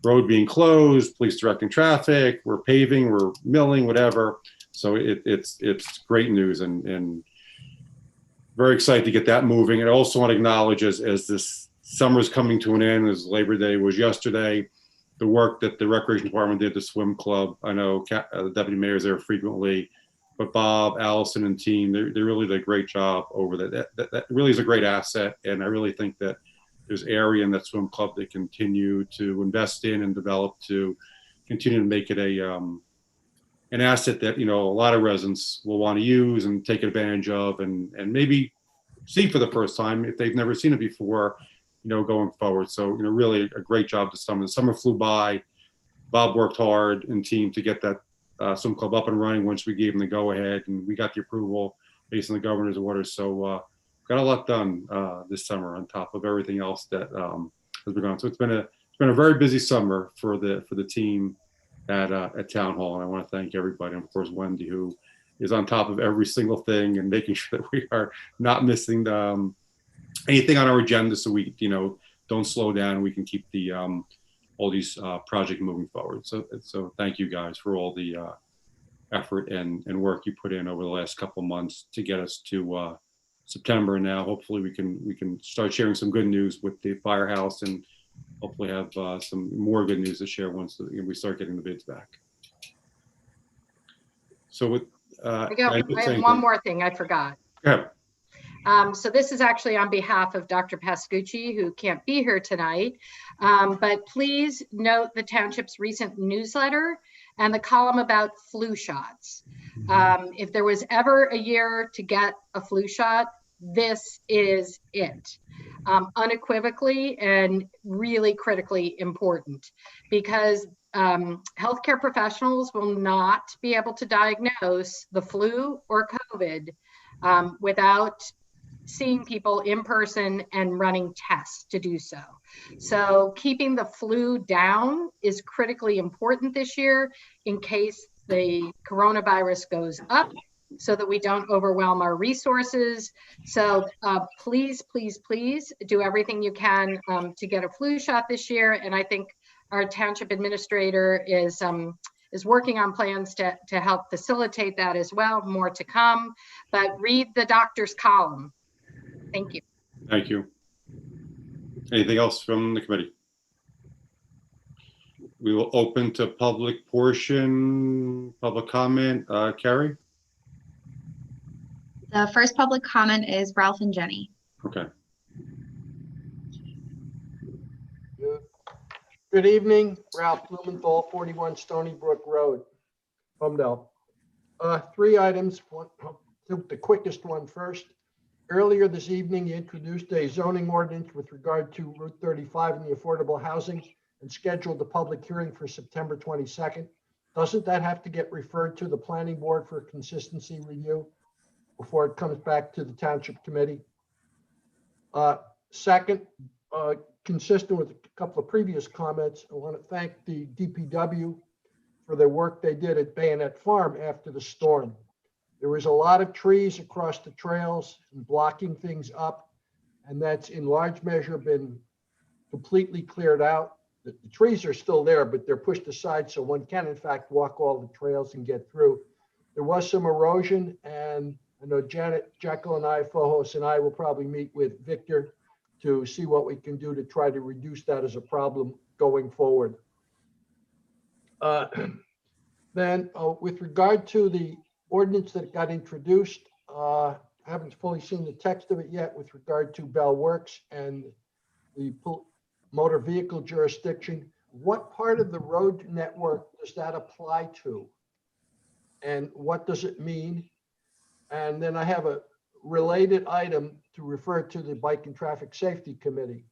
Speaker 3: road being closed, police directing traffic, we're paving, we're milling, whatever. So it's great news and very excited to get that moving. And I also want to acknowledge as this summer is coming to an end, as Labor Day was yesterday, the work that the Recreation Department did, the swim club. I know the deputy mayor's there frequently, but Bob, Allison, and team, they really did a great job over that. That really is a great asset. And I really think that there's area in that swim club they continue to invest in and develop to continue to make it an asset that, a lot of residents will want to use and take advantage of and maybe see for the first time if they've never seen it before, going forward. So, really a great job this summer. The summer flew by. Bob worked hard and team to get that swim club up and running once we gave them the go ahead, and we got the approval based on the governor's orders. So got a lot done this summer on top of everything else that has been going. So it's been a very busy summer for the team at Town Hall, and I want to thank everybody, and of course Wendy, who is on top of every single thing and making sure that we are not missing anything on our agenda, so we don't slow down. We can keep the all these projects moving forward. So thank you guys for all the effort and work you put in over the last couple of months to get us to September. And now hopefully we can start sharing some good news with the firehouse and hopefully have some more good news to share once we start getting the bids back. So with
Speaker 1: I have one more thing I forgot.
Speaker 3: Yeah.
Speaker 1: So this is actually on behalf of Dr. Pascucci, who can't be here tonight. But please note the township's recent newsletter and the column about flu shots. If there was ever a year to get a flu shot, this is it. Unequivocally and really critically important, because healthcare professionals will not be able to diagnose the flu or COVID without seeing people in person and running tests to do so. So keeping the flu down is critically important this year in case the coronavirus goes up, so that we don't overwhelm our resources. So please, please, please do everything you can to get a flu shot this year. And I think our township administrator is working on plans to help facilitate that as well. More to come, but read the doctor's column. Thank you.
Speaker 3: Thank you. Anything else from the committee? We will open to public portion, public comment. Carrie?
Speaker 6: The first public comment is Ralph and Jenny.
Speaker 3: Okay.
Speaker 13: Good evening, Ralph Blumenthal, 41 Stony Brook Road, Holmdel. 3 items. The quickest one first. Earlier this evening, you introduced a zoning ordinance with regard to Route 35 and the affordable housing and scheduled the public hearing for September 22nd. Doesn't that have to get referred to the planning board for consistency review before it comes back to the township committee? Second, consistent with a couple of previous comments, I want to thank the DPW for their work they did at Bayonet Farm after the storm. There was a lot of trees across the trails and blocking things up, and that's in large measure been completely cleared out. The trees are still there, but they're pushed aside so one can in fact walk all the trails and get through. There was some erosion, and I know Janet, Jekyll and I, Fojos and I will probably meet with Victor to see what we can do to try to reduce that as a problem going forward. Then with regard to the ordinance that got introduced, I haven't fully seen the text of it yet with regard to Bell Works and the motor vehicle jurisdiction. What part of the road network does that apply to? And what does it mean? And then I have a related item to refer to the Bike and Traffic Safety Committee.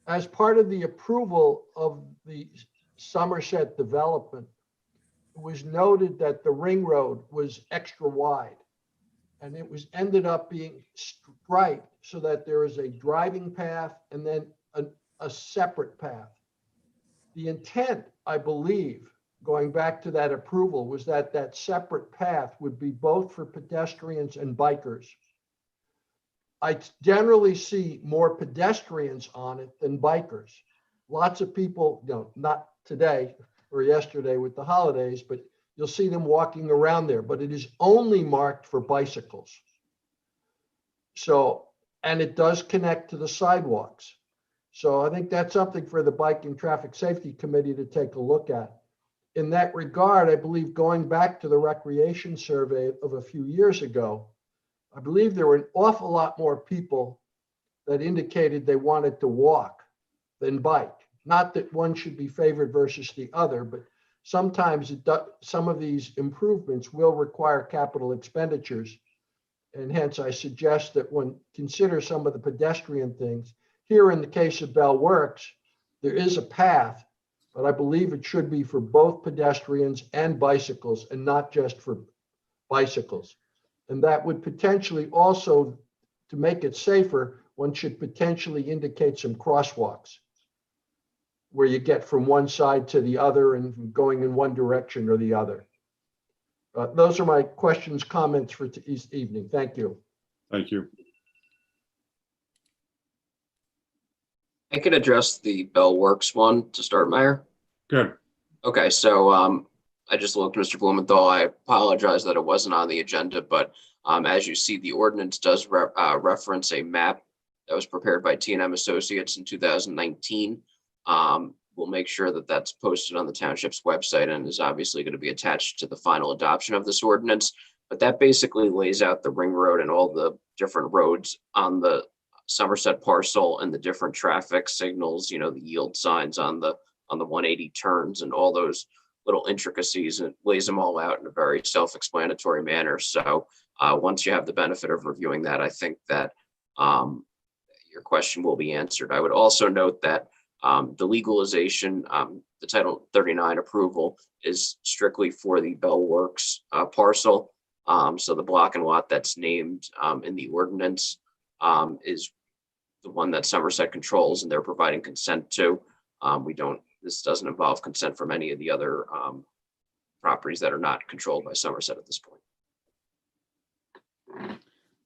Speaker 13: As part of the approval of the Somerset development, it was noted that the ring road was extra wide, and it was ended up being striped so that there is a driving path and then a separate path. The intent, I believe, going back to that approval, was that that separate path would be both for pedestrians and bikers. I generally see more pedestrians on it than bikers. Lots of people, not today or yesterday with the holidays, but you'll see them walking around there, but it is only marked for bicycles. So, and it does connect to the sidewalks. So I think that's something for the Bike and Traffic Safety Committee to take a look at. In that regard, I believe going back to the recreation survey of a few years ago, I believe there were an awful lot more people that indicated they wanted to walk than bike. Not that one should be favored versus the other, but sometimes some of these improvements will require capital expenditures. And hence I suggest that one consider some of the pedestrian things. Here in the case of Bell Works, there is a path, but I believe it should be for both pedestrians and bicycles and not just for bicycles. And that would potentially also, to make it safer, one should potentially indicate some crosswalks where you get from one side to the other and going in one direction or the other. Those are my questions, comments for this evening. Thank you.
Speaker 3: Thank you.
Speaker 5: I could address the Bell Works one to start, Mayor.
Speaker 3: Good.
Speaker 5: Okay, so I just looked, Mr. Blumenthal. I apologize that it wasn't on the agenda, but as you see, the ordinance does reference a map that was prepared by T&M Associates in 2019. We'll make sure that that's posted on the township's website and is obviously going to be attached to the final adoption of this ordinance. But that basically lays out the ring road and all the different roads on the Somerset parcel and the different traffic signals, the yield signs on the 180 turns and all those little intricacies, and lays them all out in a very self-explanatory manner. So once you have the benefit of reviewing that, I think that your question will be answered. I would also note that the legalization, the Title 39 approval is strictly for the Bell Works parcel. So the block and lot that's named in the ordinance is the one that Somerset controls and they're providing consent to. This doesn't involve consent from any of the other properties that are not controlled by Somerset at this point.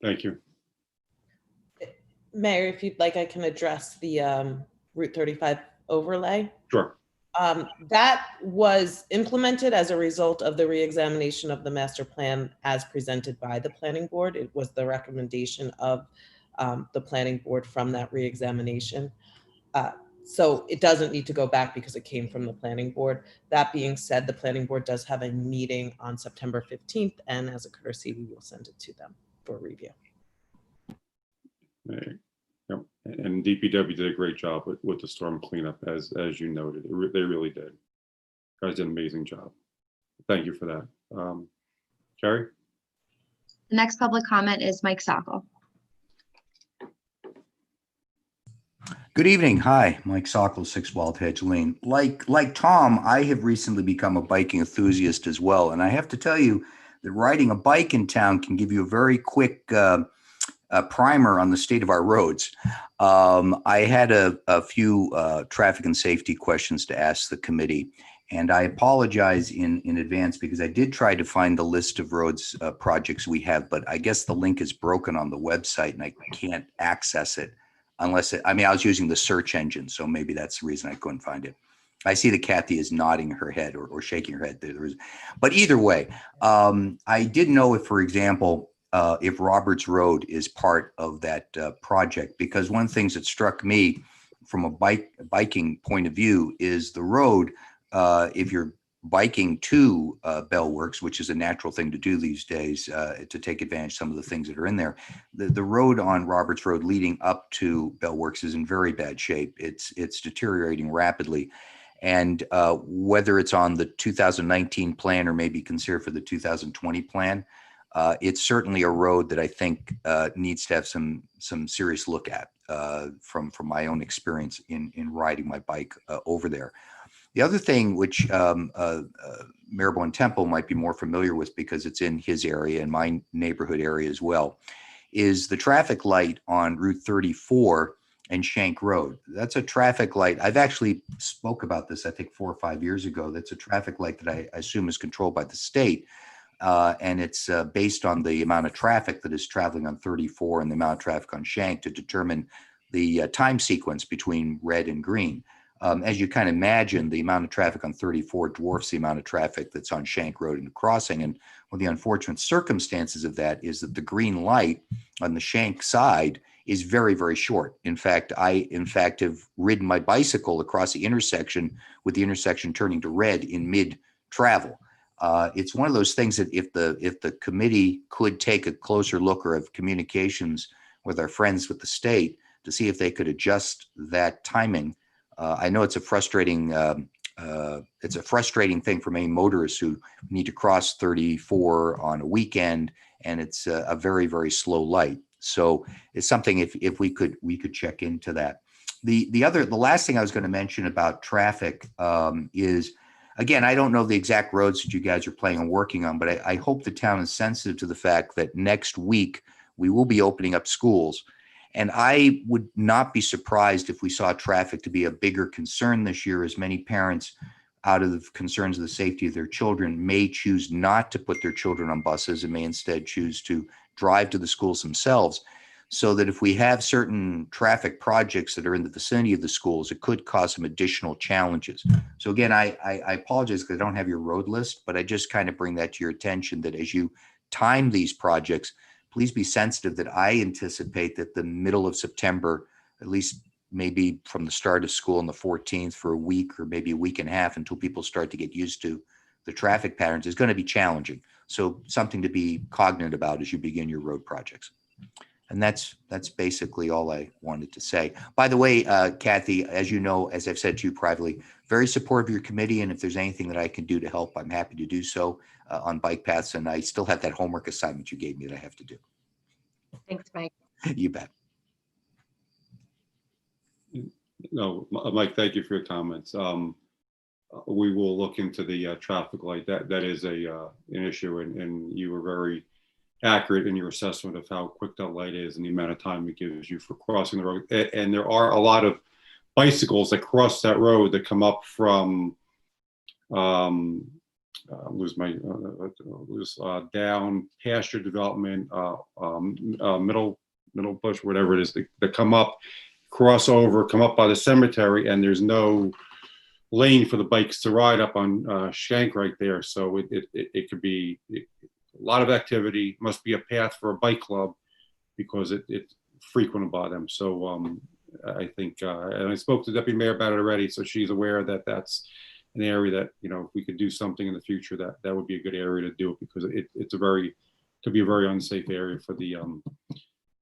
Speaker 3: Thank you.
Speaker 10: Mayor, if you'd like, I can address the Route 35 overlay.
Speaker 3: Sure.
Speaker 10: That was implemented as a result of the reexamination of the master plan as presented by the planning board. It was the recommendation of the planning board from that reexamination. So it doesn't need to go back because it came from the planning board. That being said, the planning board does have a meeting on September 15th, and as a courtesy, we will send it to them for review.
Speaker 3: Yep. And DPW did a great job with the storm cleanup, as you noted. They really did. Guys did an amazing job. Thank you for that. Carrie?
Speaker 6: The next public comment is Mike Sockel.
Speaker 11: Good evening. Hi, Mike Sockel, 6 Wild Hedge Lane. Like Tom, I have recently become a biking enthusiast as well. And I have to tell you that riding a bike in town can give you a very quick primer on the state of our roads. I had a few traffic and safety questions to ask the committee, and I apologize in advance because I did try to find the list of roads projects we have, but I guess the link is broken on the website and I can't access it unless I was using the search engine, so maybe that's the reason I couldn't find it. I see that Kathy is nodding her head or shaking her head. But either way, I didn't know if, for example, if Roberts Road is part of that project, because one of the things that struck me from a biking point of view is the road, if you're biking to Bell Works, which is a natural thing to do these days to take advantage of some of the things that are in there. The road on Roberts Road leading up to Bell Works is in very bad shape. It's deteriorating rapidly. And whether it's on the 2019 plan or maybe considered for the 2020 plan, it's certainly a road that I think needs to have some serious look at from my own experience in riding my bike over there. The other thing, which Mayor Bontempo might be more familiar with because it's in his area and my neighborhood area as well, is the traffic light on Route 34 and Shank Road. That's a traffic light. I've actually spoke about this, I think 4 or 5 years ago. That's a traffic light that I assume is controlled by the state. And it's based on the amount of traffic that is traveling on 34 and the amount of traffic on Shank to determine the time sequence between red and green. As you kind of imagine, the amount of traffic on 34 dwarfs the amount of traffic that's on Shank Road and crossing. And one of the unfortunate circumstances of that is that the green light on the Shank side is very, very short. In fact, I have ridden my bicycle across the intersection with the intersection turning to red in mid-travel. It's one of those things that if the committee could take a closer look or have communications with our friends with the state to see if they could adjust that timing. I know it's a frustrating thing for many motorists who need to cross 34 on a weekend, and it's a very, very slow light. So it's something if we could check into that. The last thing I was going to mention about traffic is, again, I don't know the exact roads that you guys are planning on working on, but I hope the town is sensitive to the fact that next week we will be opening up schools. And I would not be surprised if we saw traffic to be a bigger concern this year, as many parents, out of the concerns of the safety of their children, may choose not to put their children on buses and may instead choose to drive to the schools themselves. So that if we have certain traffic projects that are in the vicinity of the schools, it could cause some additional challenges. So again, I apologize because I don't have your road list, but I just kind of bring that to your attention that as you time these projects, please be sensitive that I anticipate that the middle of September, at least maybe from the start of school on the 14th for a week or maybe a week and a half until people start to get used to the traffic patterns, is going to be challenging. So something to be cognizant about as you begin your road projects. And that's basically all I wanted to say. By the way, Kathy, as you know, as I've said to you privately, very supportive of your committee. And if there's anything that I can do to help, I'm happy to do so on bike paths. And I still have that homework assignment you gave me that I have to do.
Speaker 1: Thanks, Mike.
Speaker 11: You bet.
Speaker 3: No, Mike, thank you for your comments. We will look into the traffic light. That is an issue, and you were very accurate in your assessment of how quick that light is and the amount of time it gives you for crossing the road. And there are a lot of bicycles that cross that road that come up from down pasture development, middle bush, whatever it is, that come up, cross over, come up by the cemetery, and there's no lane for the bikes to ride up on Shank right there. So it could be a lot of activity. Must be a path for a bike club because it's frequented by them. So I think, and I spoke to Deputy Mayor about it already, so she's aware that that's an area that, if we could do something in the future, that would be a good area to do it, because could be a very unsafe area for the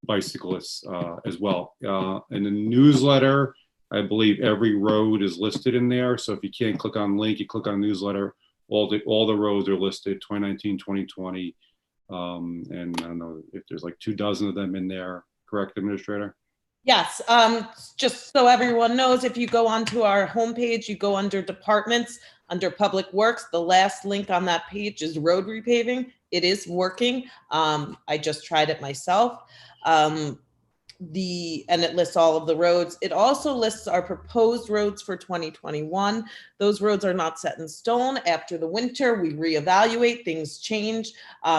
Speaker 3: bicyclists as well. In the newsletter, I believe every road is listed in there. So if you can't click on link, you click on newsletter. All the roads are listed, 2019, 2020. And I don't know if there's like 24 of them in there. Correct, Administrator?
Speaker 10: Yes, just so everyone knows, if you go onto our homepage, you go under departments, Under Public Works, the last link on that page is road repaving. It is working. I just tried it myself. And it lists all of the roads. It also lists our proposed roads for 2021. Those roads are not set in stone. After the winter, we reevaluate, things change.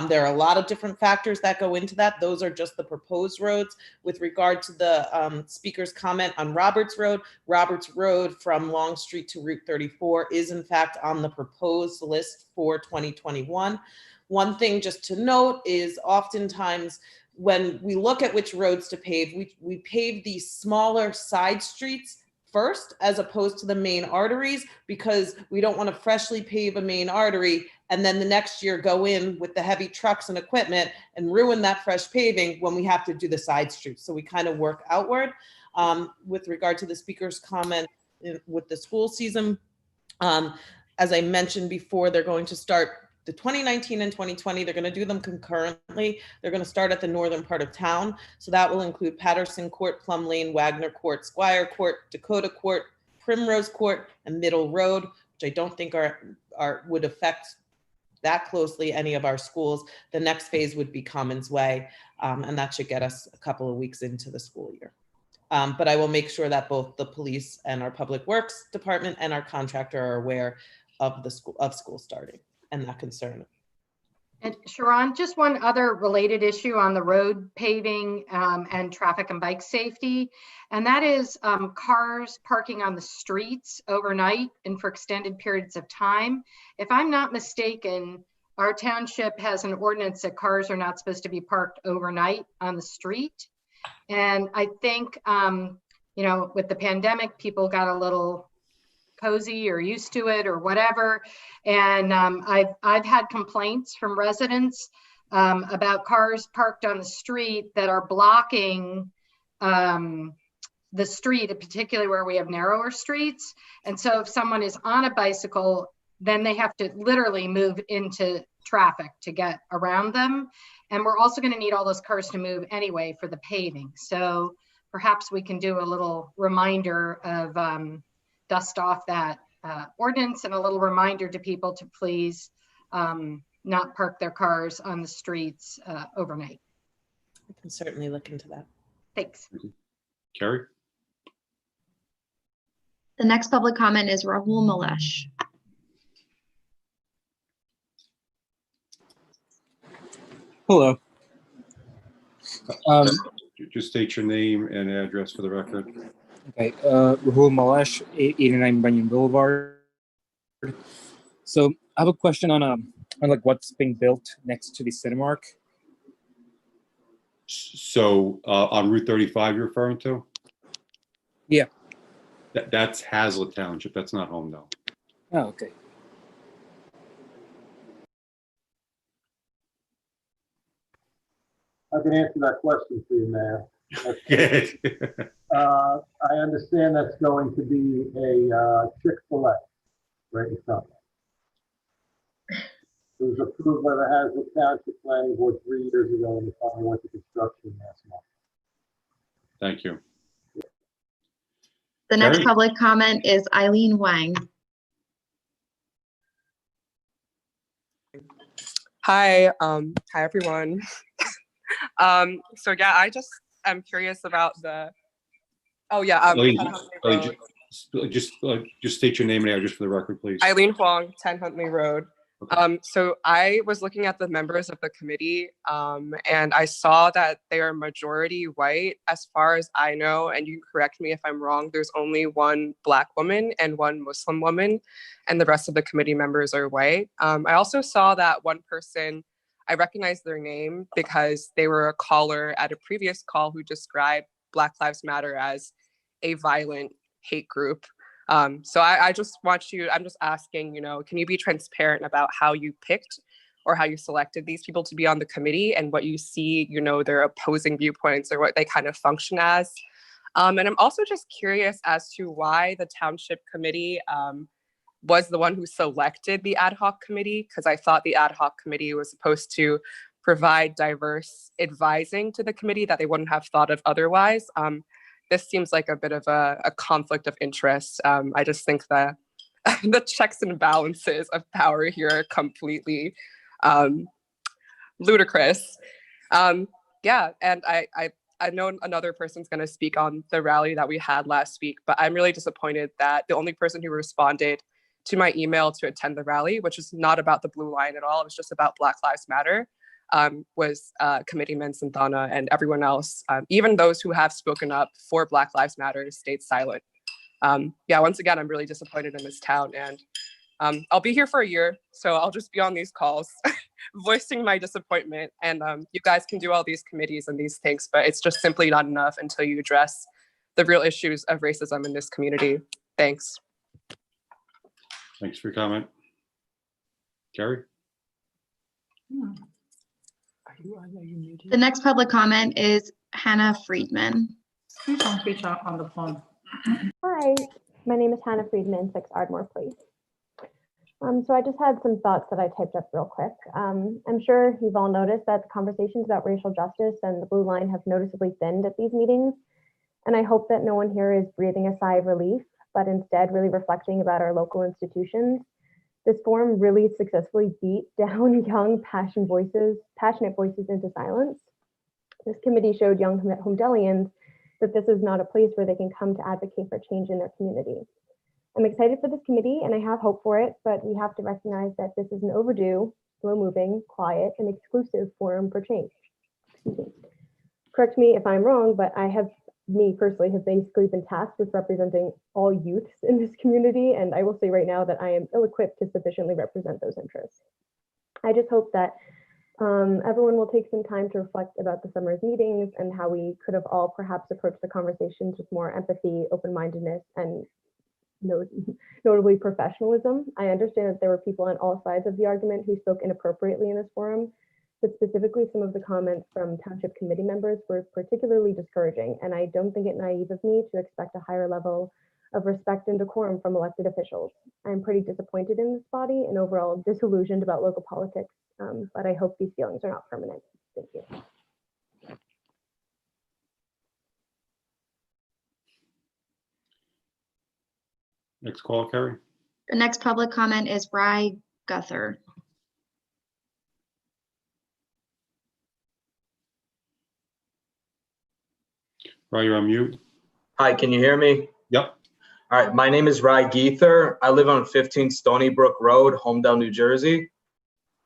Speaker 10: There are a lot of different factors that go into that. Those are just the proposed roads. With regard to the speaker's comment on Roberts Road from Long Street to Route 34 is in fact on the proposed list for 2021. One thing just to note is oftentimes when we look at which roads to pave, we pave these smaller side streets first as opposed to the main arteries, because we don't want to freshly pave a main artery and then the next year go in with the heavy trucks and equipment and ruin that fresh paving when we have to do the side streets. So we kind of work outward. With regard to the speaker's comment with the school season, as I mentioned before, they're going to start the 2019 and 2020, they're going to do them concurrently. They're going to start at the northern part of town. So that will include Patterson Court, Plum Lane, Wagner Court, Squire Court, Dakota Court, Primrose Court, and Middle Road, which I don't think would affect that closely any of our schools. The next phase would be Commons Way, and that should get us a couple of weeks into the school year. But I will make sure that both the police and our Public Works Department and our contractor are aware of the school starting and that concern.
Speaker 1: And Sharon, just one other related issue on the road paving and traffic and bike safety, and that is cars parking on the streets overnight and for extended periods of time. If I'm not mistaken, our township has an ordinance that cars are not supposed to be parked overnight on the street. And I think, you know, with the pandemic, people got a little cozy or used to it or whatever. And I've had complaints from residents about cars parked on the street that are blocking the street, particularly where we have narrower streets. And so if someone is on a bicycle, then they have to literally move into traffic to get around them. And we're also going to need all those cars to move anyway for the paving. So perhaps we can do a little reminder of dust off that ordinance and a little reminder to people to please not park their cars on the streets overnight.
Speaker 10: I can certainly look into that.
Speaker 1: Thanks.
Speaker 3: Carrie?
Speaker 6: The next public comment is Rahul Malesh.
Speaker 14: Hello.
Speaker 3: Just state your name and address for the record.
Speaker 14: Okay, Rahul Malesh, 89 Bunyan Boulevard. So I have a question on like what's being built next to the Cinemark.
Speaker 3: So on Route 35 you're referring to?
Speaker 14: Yeah.
Speaker 3: That's Hazlet Township, that's not Holmdel.
Speaker 14: Oh, okay.
Speaker 15: I can answer that question for you, Mayor. I understand that's going to be a Chick-fil-A right in front. It was approved by the Hazlet Township Planning Board 3 years ago and the finally went to construction last month.
Speaker 3: Thank you.
Speaker 6: The next public comment is Eileen Wang.
Speaker 16: Hi, hi everyone. So yeah, I just am curious about the. Oh yeah,
Speaker 3: just state your name and address for the record, please.
Speaker 16: Eileen Huang, 10 Huntley Road. Okay. So I was looking at the members of the committee, and I saw that they are majority white, as far as I know. And you can correct me if I'm wrong. There's only one Black woman and one Muslim woman, and the rest of the committee members are white. I also saw that one person. I recognized their name because they were a caller at a previous call who described Black Lives Matter as a violent hate group. So I just want you, I'm just asking, you know, can you be transparent about how you picked or how you selected these people to be on the committee and what you see, you know, their opposing viewpoints or what they kind of function as? And I'm also just curious as to why the township committee was the one who selected the ad hoc committee, because I thought the ad hoc committee was supposed to provide diverse advising to the committee that they wouldn't have thought of otherwise. This seems like a bit of a conflict of interest. I just think that the checks and balances of power here are completely ludicrous. Yeah, and I know another person's going to speak on the rally that we had last week, but I'm really disappointed that the only person who responded to my email to attend the rally, which is not about the Blue Line at all, it was just about Black Lives Matter, was Committeeman Santana, and everyone else, even those who have spoken up for Black Lives Matter, stayed silent. Yeah, once again, I'm really disappointed in this town, and I'll be here for a year, so I'll just be on these calls voicing my disappointment. And you guys can do all these committees and these things, but it's just simply not enough until you address the real issues of racism in this community. Thanks.
Speaker 3: Thanks for your comment. Carrie?
Speaker 6: The next public comment is Hannah Friedman.
Speaker 17: Please don't reach out on the phone.
Speaker 18: Hi, my name is Hannah Friedman, 6 Ardmore Place. So I just had some thoughts that I typed up real quick. I'm sure you've all noticed that the conversations about racial justice and the Blue Line have noticeably thinned at these meetings. And I hope that no one here is breathing a sigh of relief, but instead really reflecting about our local institutions. This forum really successfully beat down young, passionate voices into silence. This committee showed young Holmdelians that this is not a place where they can come to advocate for change in their community. I'm excited for this committee and I have hope for it, but we have to recognize that this is an overdue, slow-moving, quiet, and exclusive forum for change. Correct me if I'm wrong, but me personally have basically been tasked with representing all youths in this community, and I will say right now that I am ill-equipped to sufficiently represent those interests. I just hope that everyone will take some time to reflect about the summer's meetings and how we could have all perhaps approached the conversations with more empathy, open-mindedness, and notably professionalism. I understand that there were people on all sides of the argument who spoke inappropriately in this forum, but specifically some of the comments from township committee members were particularly discouraging, and I don't think it naive of me to expect a higher level of respect and decorum from elected officials. I'm pretty disappointed in this body and overall disillusioned about local politics, but I hope these feelings are not permanent. Thank you.
Speaker 3: Next call, Carrie.
Speaker 6: The next public comment is Rye Guther.
Speaker 3: Rye, you're on mute.
Speaker 19: Hi, can you hear me?
Speaker 3: Yep.
Speaker 19: All right, my name is Rye Geether. I live on 15 Stony Brook Road, Holmdel, New Jersey.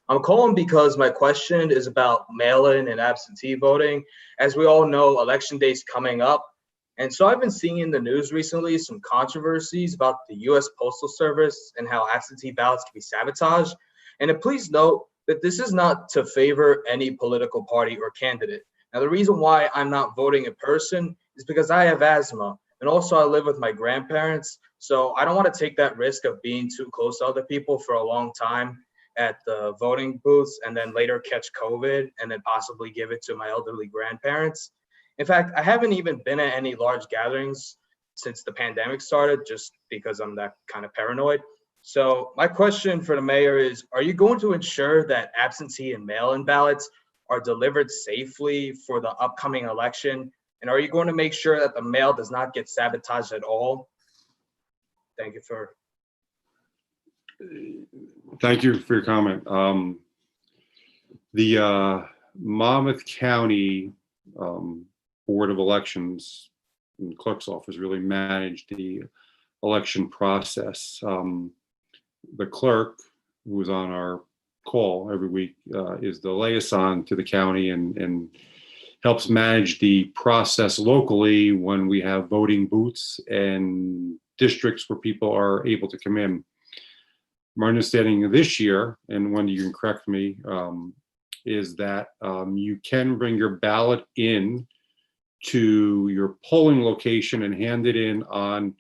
Speaker 19: I'm calling because my question is about mail-in and absentee voting. As we all know, election day is coming up. And so I've been seeing in the news recently some controversies about the US Postal Service and how absentee ballots can be sabotaged. And please note that this is not to favor any political party or candidate. Now, the reason why I'm not voting in person is because I have asthma. And also I live with my grandparents. So I don't want to take that risk of being too close to other people for a long time at the voting booths and then later catch COVID and then possibly give it to my elderly grandparents. In fact, I haven't even been at any large gatherings since the pandemic started, just because I'm that kind of paranoid. So my question for the mayor is, are you going to ensure that absentee and mail-in ballots are delivered safely for the upcoming election? And are you going to make sure that the mail does not get sabotaged at all? Thank you for
Speaker 3: your comment. The Monmouth County Board of Elections and clerk's office really managed the election process. The clerk, who is on our call every week, is the liaison to the county and helps manage the process locally when we have voting booths and districts where people are able to come in. My understanding this year, and Wendy, you can correct me, is that you can bring your ballot in to your polling location and hand it in on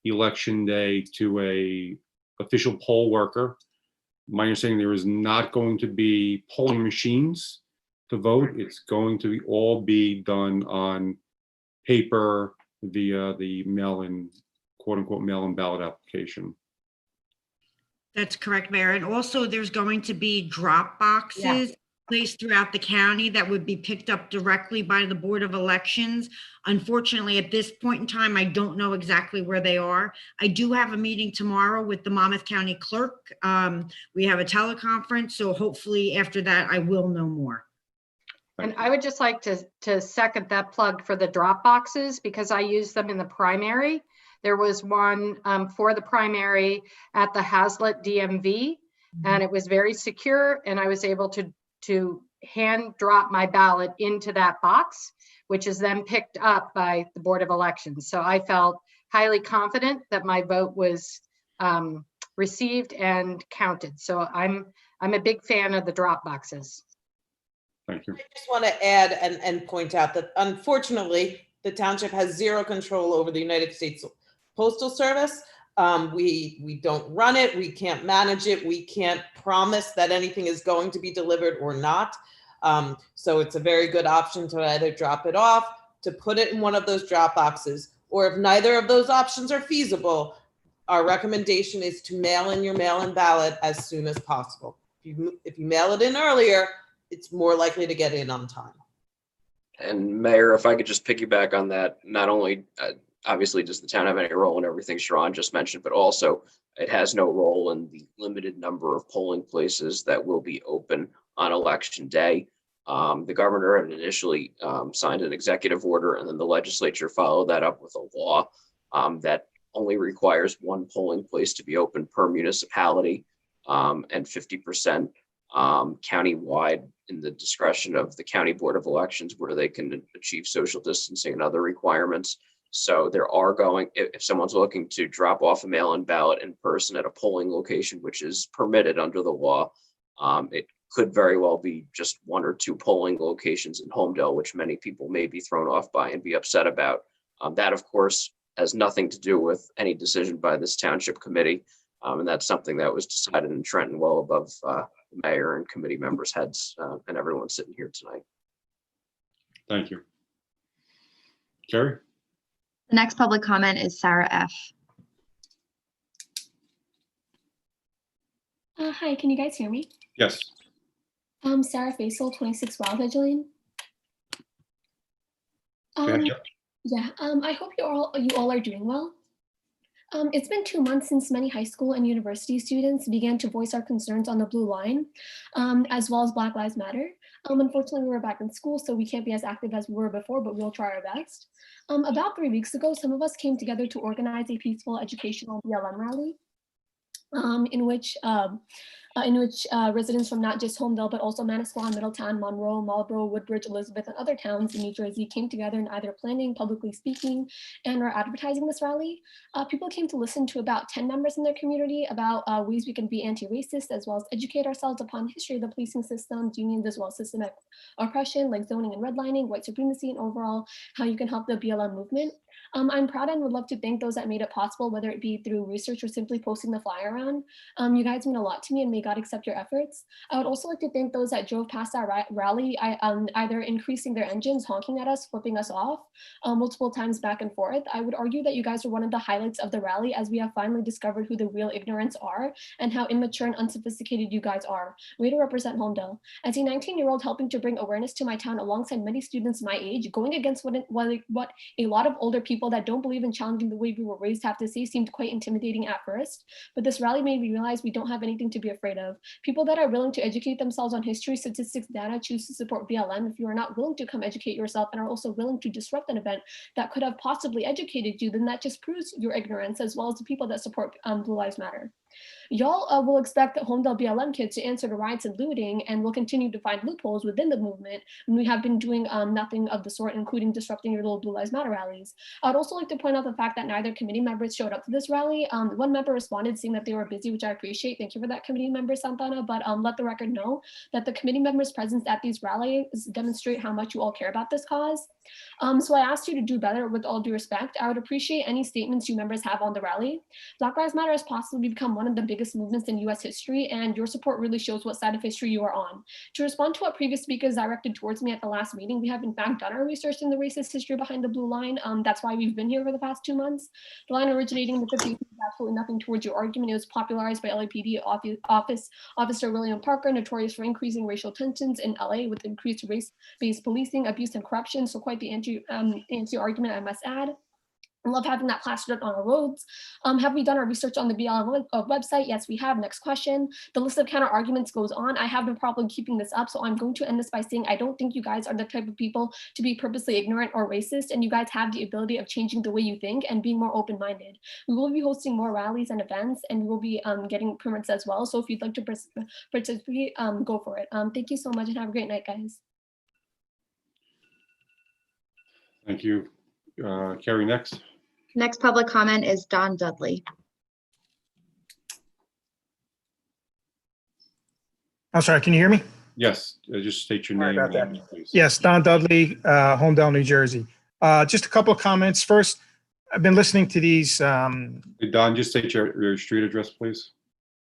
Speaker 3: election day to a official poll worker. My understanding, there is not going to be polling machines to vote. It's going to all be done on paper via the mail-in, quote unquote, mail-in ballot application.
Speaker 2: That's correct, Mayor. And also there's going to be drop boxes place throughout the county that would be picked up directly by the Board of Elections. Unfortunately, at this point in time, I don't know exactly where they are. I do have a meeting tomorrow with the Monmouth County Clerk. We have a teleconference, so hopefully after that, I will know more.
Speaker 1: And I would just like to second that plug for the drop boxes because I use them in the primary. There was one for the primary at the Hazlet DMV, and it was very secure, and I was able to hand drop my ballot into that box, which is then picked up by the Board of Elections. So I felt highly confident that my vote was received and counted. So I'm a big fan of the drop boxes.
Speaker 3: Thank you.
Speaker 10: I just want to add and point out that unfortunately, the township has zero control over the United States Postal Service. We don't run it. We can't manage it. We can't promise that anything is going to be delivered or not. So it's a very good option to either drop it off, to put it in one of those drop boxes, or if neither of those options are feasible, our recommendation is to mail in your mail-in ballot as soon as possible. If you mail it in earlier, it's more likely to get in on time.
Speaker 5: And Mayor, if I could just piggyback on that, not only obviously does the town have any role in everything Sharon just mentioned, but also it has no role in the limited number of polling places that will be open on election day. The governor had initially signed an executive order, and then the legislature followed that up with a law that only requires one polling place to be open per municipality and 50% countywide in the discretion of the County Board of Elections, where they can achieve social distancing and other requirements. So there are going, if someone's looking to drop off a mail-in ballot in person at a polling location, which is permitted under the law, it could very well be just one or two polling locations in Holmdel, which many people may be thrown off by and be upset about. That, of course, has nothing to do with any decision by this township committee. And that's something that was decided in Trenton well above the mayor and committee members' heads and everyone sitting here tonight.
Speaker 3: Thank you. Carrie?
Speaker 6: The next public comment is Sarah F.
Speaker 20: Hi, can you guys hear me?
Speaker 3: Yes.
Speaker 20: Sarah Faisal, 26 Wild Edge Lane. Yeah, I hope you all are doing well. It's been 2 months since many high school and university students began to voice our concerns on the Blue Line, as well as Black Lives Matter. Unfortunately, we're back in school, so we can't be as active as we were before, but we'll try our best. About 3 weeks ago, some of us came together to organize a peaceful educational BLM rally, in which residents from not just Holmdel, but also Manasquan, Middletown, Monroe, Marlborough, Woodbridge, Elizabeth, and other towns in New Jersey came together in either planning, publicly speaking, and or advertising this rally. People came to listen to about 10 members in their community about ways we can be anti-racist, as well as educate ourselves upon the history of the policing systems, unions, as well as systemic oppression like zoning and redlining, white supremacy, and overall how you can help the BLM movement. I'm proud and would love to thank those that made it possible, whether it be through research or simply posting the flyer around. You guys mean a lot to me, and may God accept your efforts. I would also like to thank those that drove past our rally, either increasing their engines, honking at us, flipping us off multiple times back and forth. I would argue that you guys were one of the highlights of the rally, as we have finally discovered who the real ignorants are and how immature and unsophisticated you guys are. Way to represent Holmdel. As a 19-year-old helping to bring awareness to my town alongside many students my age, going against what a lot of older people that don't believe in challenging the way we were raised have to say seemed quite intimidating at first, but this rally made me realize we don't have anything to be afraid of. People that are willing to educate themselves on history, statistics, data, choose to support BLM. If you are not willing to come educate yourself and are also willing to disrupt an event that could have possibly educated you, then that just proves your ignorance, as well as the people that support Blue Lives Matter. Y'all will expect Holmdel BLM kids to answer to riots and looting, and will continue to find loopholes within the movement when we have been doing nothing of the sort, including disrupting your little Blue Lives Matter rallies. I'd also like to point out the fact that neither committee members showed up to this rally. One member responded saying that they were busy, which I appreciate. Thank you for that, committee member Santana, but let the record know that the committee members' presence at these rallies demonstrate how much you all care about this cause. So I asked you to do better. With all due respect, I would appreciate any statements you members have on the rally. Black Lives Matter has possibly become one of the biggest movements in US history, and your support really shows what side of history you are on. To respond to what previous speakers directed towards me at the last meeting, we have in fact done our research in the racist history behind the Blue Line. That's why we've been here for the past 2 months. The line originating in the 50s is absolutely nothing towards your argument. It was popularized by LAPD Officer William Parker, notorious for increasing racial tensions in LA with increased race-based policing, abuse, and corruption. So quite the anti-argument, I must add. I love having that plastered on our roads. Have we done our research on the BLM website? Yes, we have. Next question. The list of counter arguments goes on. I have no problem keeping this up, so I'm going to end this by saying I don't think you guys are the type of people to be purposely ignorant or racist, and you guys have the ability of changing the way you think and being more open-minded. We will be hosting more rallies and events, and we will be getting permits as well. So if you'd like to participate, go for it. Thank you so much, and have a great night, guys.
Speaker 3: Thank you. Carrie, next.
Speaker 21: Next public comment is Don Dudley.
Speaker 22: I'm sorry, can you hear me?
Speaker 3: Yes, just state your
Speaker 22: Sorry
Speaker 3: name.
Speaker 22: about
Speaker 3: and
Speaker 22: that.
Speaker 3: please.
Speaker 22: Yes, Don Dudley, Holmdel, New Jersey. Just a couple of comments. First, I've been listening to these.
Speaker 3: Hey, Don, just state your street address, please.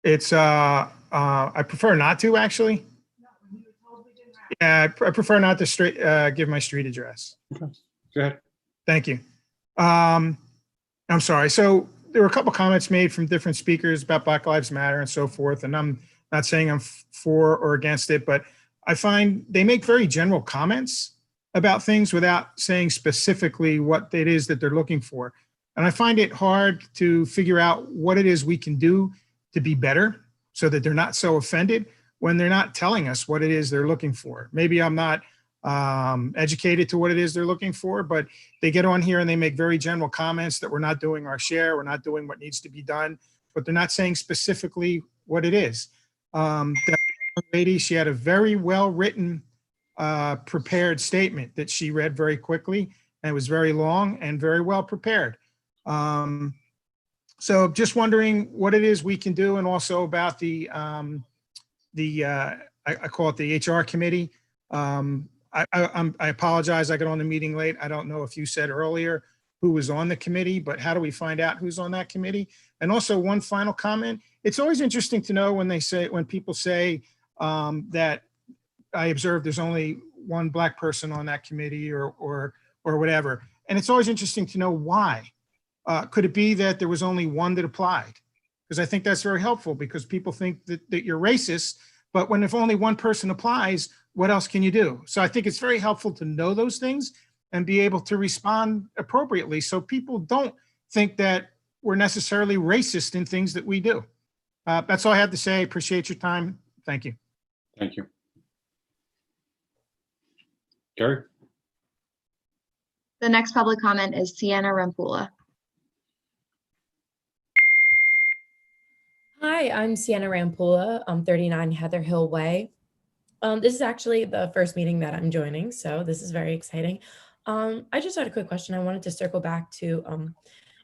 Speaker 22: It's I prefer not to actually. Yeah, I prefer not to give my street address.
Speaker 3: Okay. Go ahead.
Speaker 22: Thank you. I'm sorry. So there were a couple comments made from different speakers about Black Lives Matter and so forth. And I'm not saying I'm for or against it, but I find they make very general comments about things without saying specifically what it is that they're looking for. And I find it hard to figure out what it is we can do to be better so that they're not so offended when they're not telling us what it is they're looking for. Maybe I'm not educated to what it is they're looking for, but they get on here and they make very general comments that we're not doing our share, we're not doing what needs to be done, but they're not saying specifically what it is. That lady, she had a very well-written, prepared statement that she read very quickly, and it was very long and very well prepared. So just wondering what it is we can do, and also about I call it the HR committee. I apologize, I got on the meeting late. I don't know if you said earlier who was on the committee, but how do we find out who's on that committee? And also one final comment. It's always interesting to know when people say that I observed there's only one Black person on that committee or whatever. And it's always interesting to know why. Could it be that there was only one that applied? Because I think that's very helpful, because people think that you're racist, but if only one person applies, what else can you do? So I think it's very helpful to know those things and be able to respond appropriately, so people don't think that we're necessarily racist in things that we do. That's all I have to say. Appreciate your time. Thank you.
Speaker 3: Thank you. Gary?
Speaker 21: The next public comment is Sienna Rampula.
Speaker 23: Hi, I'm Sienna Rampula. I'm 39 Heather Hill Way. This is actually the first meeting that I'm joining, so this is very exciting. I just had a quick question. I wanted to circle back to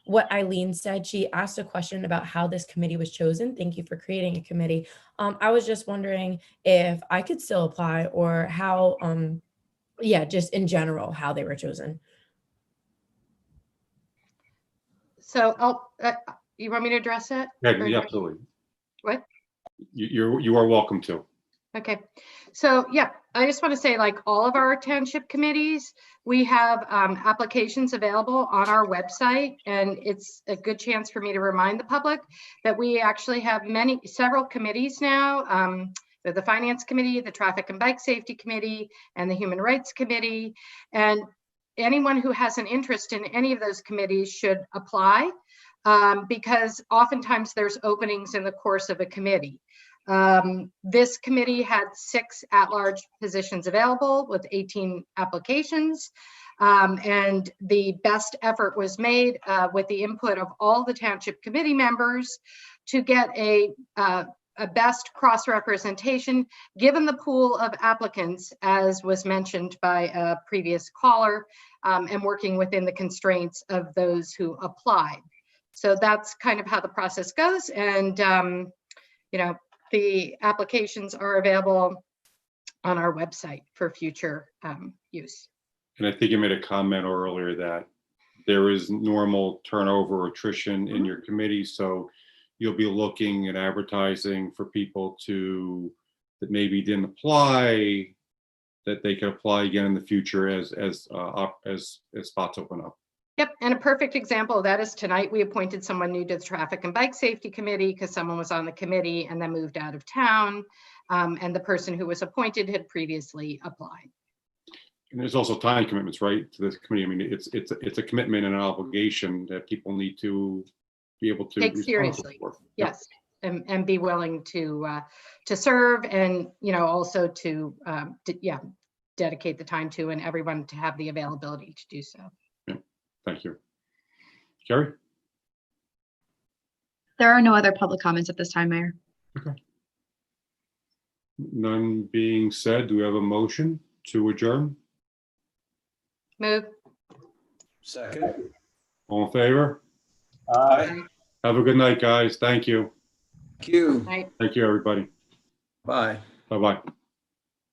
Speaker 23: what Eileen said. She asked a question about how this committee was chosen. Thank you for creating a committee. I was just wondering if I could still apply, or how, just in general, how they were chosen.
Speaker 1: So you want me to address it?
Speaker 3: Yeah, absolutely.
Speaker 1: What?
Speaker 3: You are welcome to.
Speaker 1: Okay, so yeah, I just want to say, like all of our township committees, we have applications available on our website, and it's a good chance for me to remind the public that we actually have several committees now. The Finance Committee, the Traffic and Bike Safety Committee, and the Human Rights Committee. And anyone who has an interest in any of those committees should apply, because oftentimes there's openings in the course of a committee. This committee had 6 at-large positions available with 18 applications, and the best effort was made with the input of all the township committee members to get a best cross-representation given the pool of applicants, as was mentioned by a previous caller, and working within the constraints of those who applied. So that's kind of how the process goes, and the applications are available on our website for future use.
Speaker 3: And I think you made a comment earlier that there is normal turnover or attrition in your committee, so you'll be looking at advertising for people that maybe didn't apply, that they can apply again in the future as spots open up.
Speaker 1: Yep, and a perfect example of that is tonight we appointed someone new to the Traffic and Bike Safety Committee because someone was on the committee and then moved out of town. And the person who was appointed had previously applied.
Speaker 3: And there's also time commitments, right, to this committee. I mean, it's a commitment and an obligation that people need to be able to
Speaker 1: Take
Speaker 3: be
Speaker 1: seriously.
Speaker 3: responsible for. Yep.
Speaker 1: Yes, and be willing to serve, and also to dedicate the time to, and everyone to have the availability to do so.
Speaker 3: Yeah. Thank you. Carrie?
Speaker 21: There are no other public comments at this time, Mayor.
Speaker 3: Okay. None being said, do we have a motion to adjourn?
Speaker 1: Move.
Speaker 12: Second.
Speaker 3: All in favor?
Speaker 12: Aye.
Speaker 3: Have a good night, guys. Thank you.
Speaker 12: Thank you.
Speaker 1: Night.
Speaker 3: Thank you, everybody.
Speaker 12: Bye.
Speaker 3: Bye-bye.